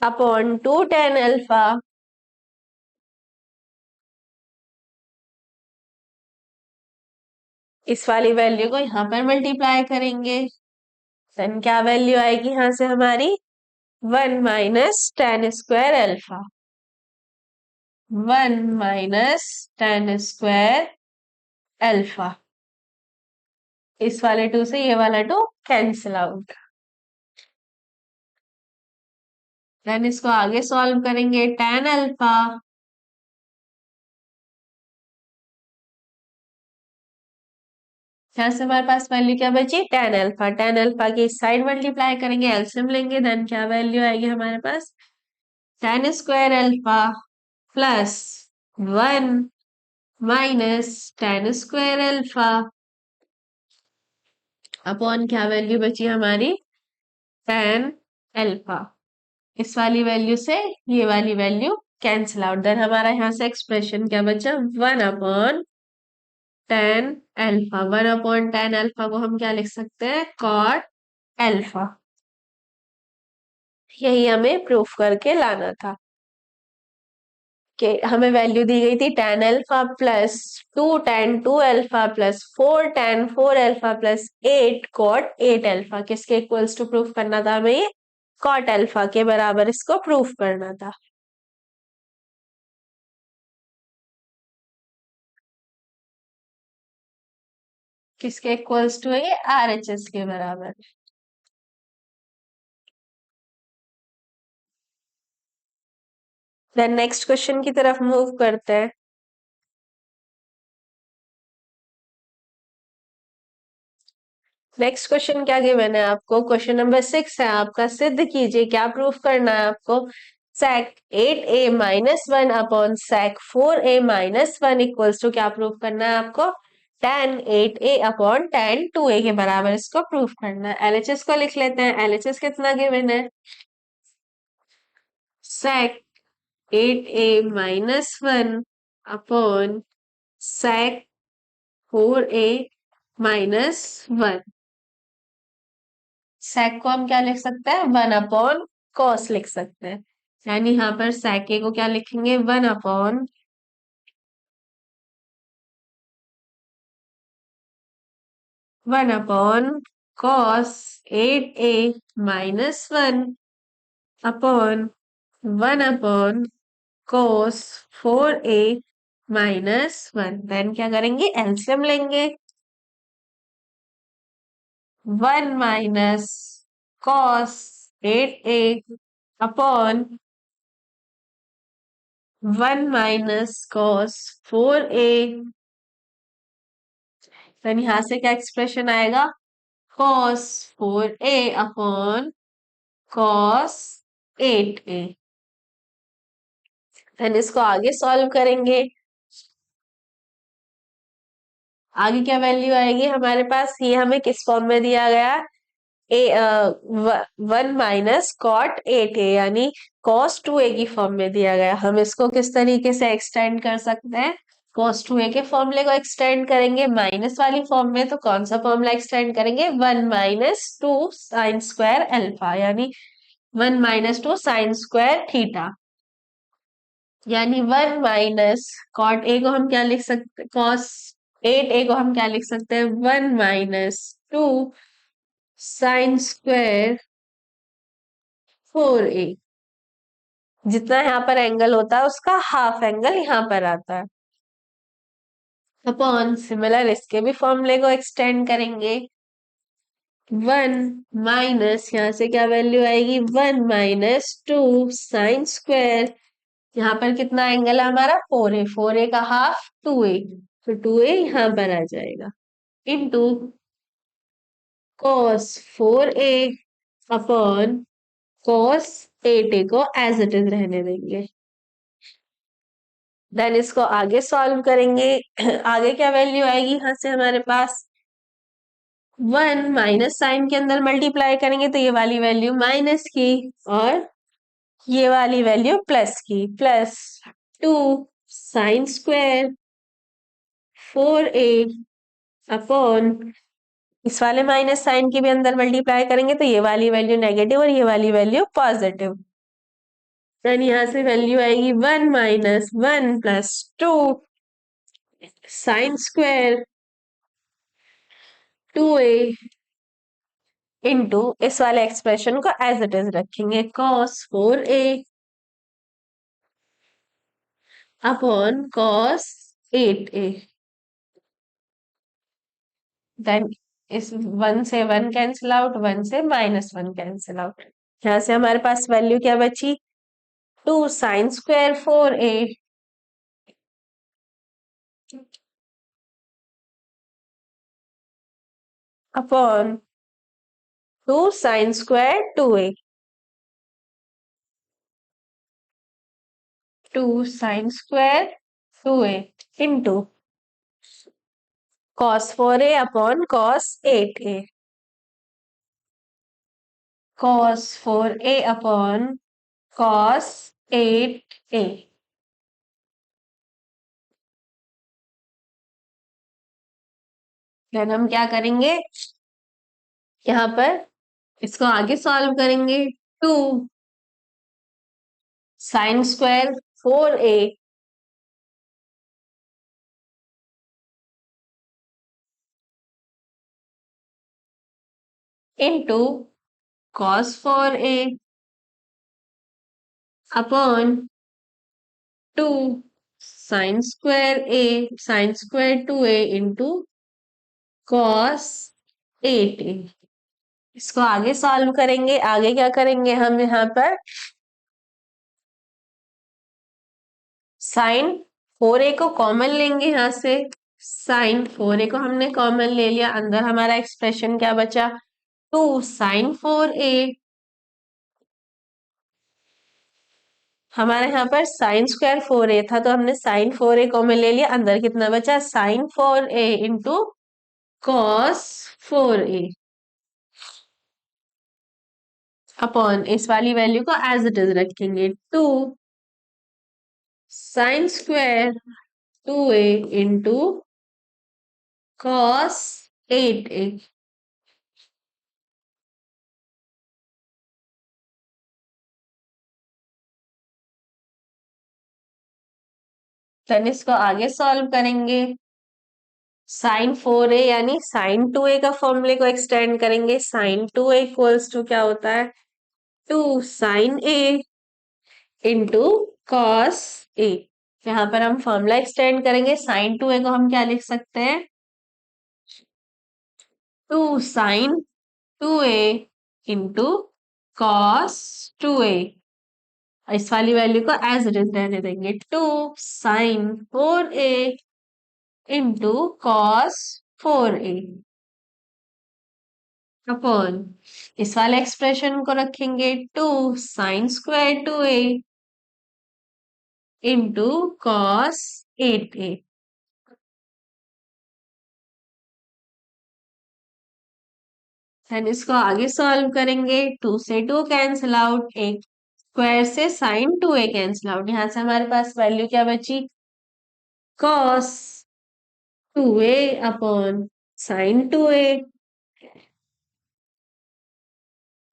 upon 2 tan alpha इस वाली वैल्यू को यहाँ पर मल्टीप्लाई करेंगे, देन क्या वैल्यू आएगी यहां से हमारी 1 minus tan square alpha, 1 minus tan square alpha. इस वाले 2 से ये वाला 2 कैंसिल आउट। देन इसको आगे सॉल्व करेंगे, tan अल्फा यहाँ से हमारे पास वैल्यू क्या बची, tan अल्फा, tan अल्फा की साइड मल्टीप्लाई करेंगे, एलसीएम लेंगे, देन क्या वैल्यू आएगी हमारे पास, tan square alpha plus 1 minus tan square alpha upon क्या वैल्यू बची हमारी, tan अल्फा। इस वाली वैल्यू से ये वाली वैल्यू कैंसिल आउट, देन हमारा यहाँ से एक्सप्रेशन क्या बचा, 1 upon tan alpha, 1 upon tan alpha को हम क्या लिख सकते हैं, cot अल्फा। यही हमें प्रूफ करके लाना था कि हमें वैल्यू दी गई थी tan alpha plus 2 tan 2 alpha plus 4 tan 4 alpha plus 8 cot 8 alpha, किसके इक्वल्स टू प्रूफ करना था हमें, ये cot अल्फा के बराबर इसको प्रूफ करना था। किसके इक्वल्स टू है ये, RHS के बराबर। देन नेक्स्ट क्वेश्चन की तरफ मूव करते हैं। नेक्स्ट क्वेश्चन क्या गिवन है आपको, क्वेश्चन नंबर 6 है आपका, सिद्ध कीजिए, क्या प्रूफ करना है आपको, sec 8a minus 1 upon sec 4a minus 1 equals to, क्या प्रूफ करना है आपको, tan 8a upon tan 2a के बराबर इसको प्रूफ करना है। एलएचएस को लिख लेते हैं, एलएचएस कितना गिवन है, sec 8a minus 1 upon sec 4a minus 1। sec को हम क्या लिख सकते हैं, 1 अपॉन cos लिख सकते हैं, यानी यहाँ पर sec a को क्या लिखेंगे, 1 upon 1 upon cos 8a minus 1 upon 1 upon cos 4a minus 1। Then क्या करेंगे, एलसीएम लेंगे, 1 minus cos 8a upon 1 minus cos 4a। Then यहां से क्या एक्सप्रेशन आएगा, cos 4a upon cos 8a। Then इसको आगे सॉल्व करेंगे, आगे क्या वैल्यू आएगी हमारे पास, ये हमें किस फॉर्म में दिया गया, ए 1 माइनस कॉट 8a यानी cos 2a की फॉर्म में दिया गया। हम इसको किस तरीके से एक्सटेंड कर सकते हैं, cos 2a के फॉर्मूले को एक्सटेंड करेंगे माइनस वाली फॉर्म में, तो कौन सा फॉर्मूला एक्सटेंड करेंगे, 1 माइनस 2 साइन स्क्वायर अल्फा, यानी 1 माइनस 2 साइन स्क्वायर थीटा, यानी 1 माइनस कॉट ए को हम क्या लिख सकते, कॉस 8a को हम क्या लिख सकते हैं, 1 माइनस 2 साइन स्क्वायर 4a। जितना यहाँ पर एंगल होता है उसका हाफ एंगल यहाँ पर आता है, अपॉन सिमिलर इसके भी फॉर्मूले को एक्सटेंड करेंगे, 1 माइनस यहाँ से क्या वैल्यू आएगी, 1 माइनस 2 साइन स्क्वायर, यहाँ पर कितना एंगल है हमारा, 4a, 4a का हाफ 2a, तो 2a यहाँ पर आ जाएगा, into cos 4a upon cos 8a को एज इट इज रहने देंगे। देन इसको आगे सॉल्व करेंगे, आगे क्या वैल्यू आएगी यहां से हमारे पास, 1 माइनस साइन के अंदर मल्टीप्लाई करेंगे तो ये वाली वैल्यू माइनस की, और ये वाली वैल्यू प्लस की, plus 2 sine square 4a upon इस वाले माइनस साइन की भी अंदर मल्टीप्लाई करेंगे तो ये वाली वैल्यू नेगेटिव और ये वाली वैल्यू पॉजिटिव। देन यहाँ से वैल्यू आएगी 1 minus 1 plus 2 sine square 2a into इस वाले एक्सप्रेशन को एज इट इज रखेंगे cos 4a upon cos 8a। Then इस 1 से 1 कैंसिल आउट, 1 से -1 कैंसिल आउट। यहाँ से हमारे पास वैल्यू क्या बची, 2 sine square 4a upon 2 sine square 2a। 2 sine square 2a into cos 4a upon cos 8a। cos 4a upon cos 8a। Then हम क्या करेंगे, यहाँ पर इसको आगे सॉल्व करेंगे। 2 sine square 4a into cos 4a upon 2 sine square 2a into cos 8a। इसको आगे सॉल्व करेंगे। आगे क्या करेंगे, हम यहाँ पर साइन 4a को कॉमन लेंगे। यहाँ से साइन 4a को हमने कॉमन ले लिया, अंदर हमारा एक्सप्रेशन क्या बचा, 2 साइन 4a। हमारे यहाँ पर साइन स्क्वायर 4a था तो हमने साइन 4a कॉमन ले लिया, अंदर कितना बचा, sign 4a into cos 4a upon इस वाली वैल्यू को एज इट इज रखेंगे। 2 sine square 2a into cos 8a। Then इसको आगे सॉल्व करेंगे। साइन 4a यानी साइन 2a का फॉर्मूले को एक्सटेंड करेंगे। साइन 2a इक्वल्स टू क्या होता है, 2 sine a into cos a। यहाँ पर हम फॉर्मूला एक्सटेंड करेंगे। साइन 2a को हम क्या लिख सकते हैं, 2 sign 2a into cos 2a। इस वाली वैल्यू को एज इट इज रहने देंगे। 2 sign 4a into cos 4a upon इस वाले एक्सप्रेशन को रखेंगे। 2 sine square 2a into cos 8a। Then इसको आगे सॉल्व करेंगे। 2 से 2 कैंसिल आउट, एक स्क्वायर से साइन 2a कैंसिल आउट। यहां से हमारे पास वैल्यू क्या बची, cos 2a upon sine 2a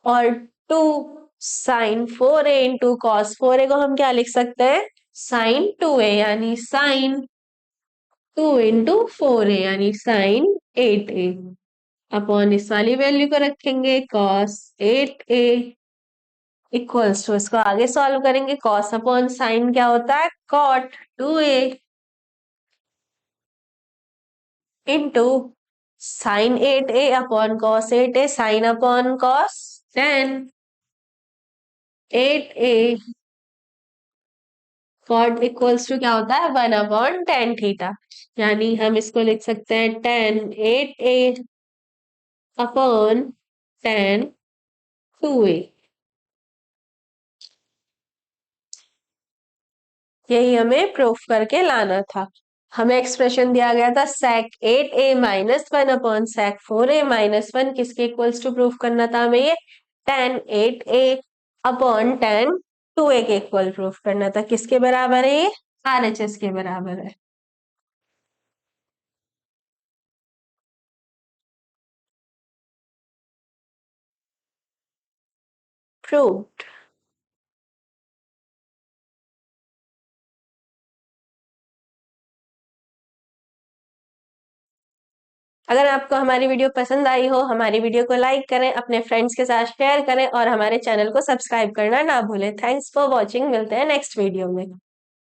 और 2 sign 4a into cos 4a को हम क्या लिख सकते हैं, साइन 2a यानी साइन 2 इंटू 4a यानी साइन 8a अपॉन इस वाली वैल्यू को रखेंगे cos 8a इक्वल्स टू, इसको आगे सॉल्व करेंगे। cos अपॉन साइन क्या होता है, cot 2a into sine 8a upon cos 8a, sine upon cos 10 8a cot equals to क्या होता है, 1 अपॉन टेन थीटा। यानी हम इसको लिख सकते हैं 10 8a अपॉन 10 2a। यही हमें प्रूफ करके लाना था। हमें एक्सप्रेशन दिया गया था sec 8a minus 1 upon sec 4a minus 1, किसके इक्वल्स टू प्रूफ करना था हमें, ये 10 8a अपॉन 10 2a के इक्वल प्रूफ करना था। किसके बराबर है ये, RHS के बराबर है। proved. अगर आपको हमारी वीडियो पसंद आई हो, हमारी वीडियो को लाइक करें, अपने फ्रेंड्स के साथ शेयर करें और हमारे चैनल को सब्सक्राइब करना ना भूलें। Thanks for watching. मिलते हैं नेक्स्ट वीडियो में।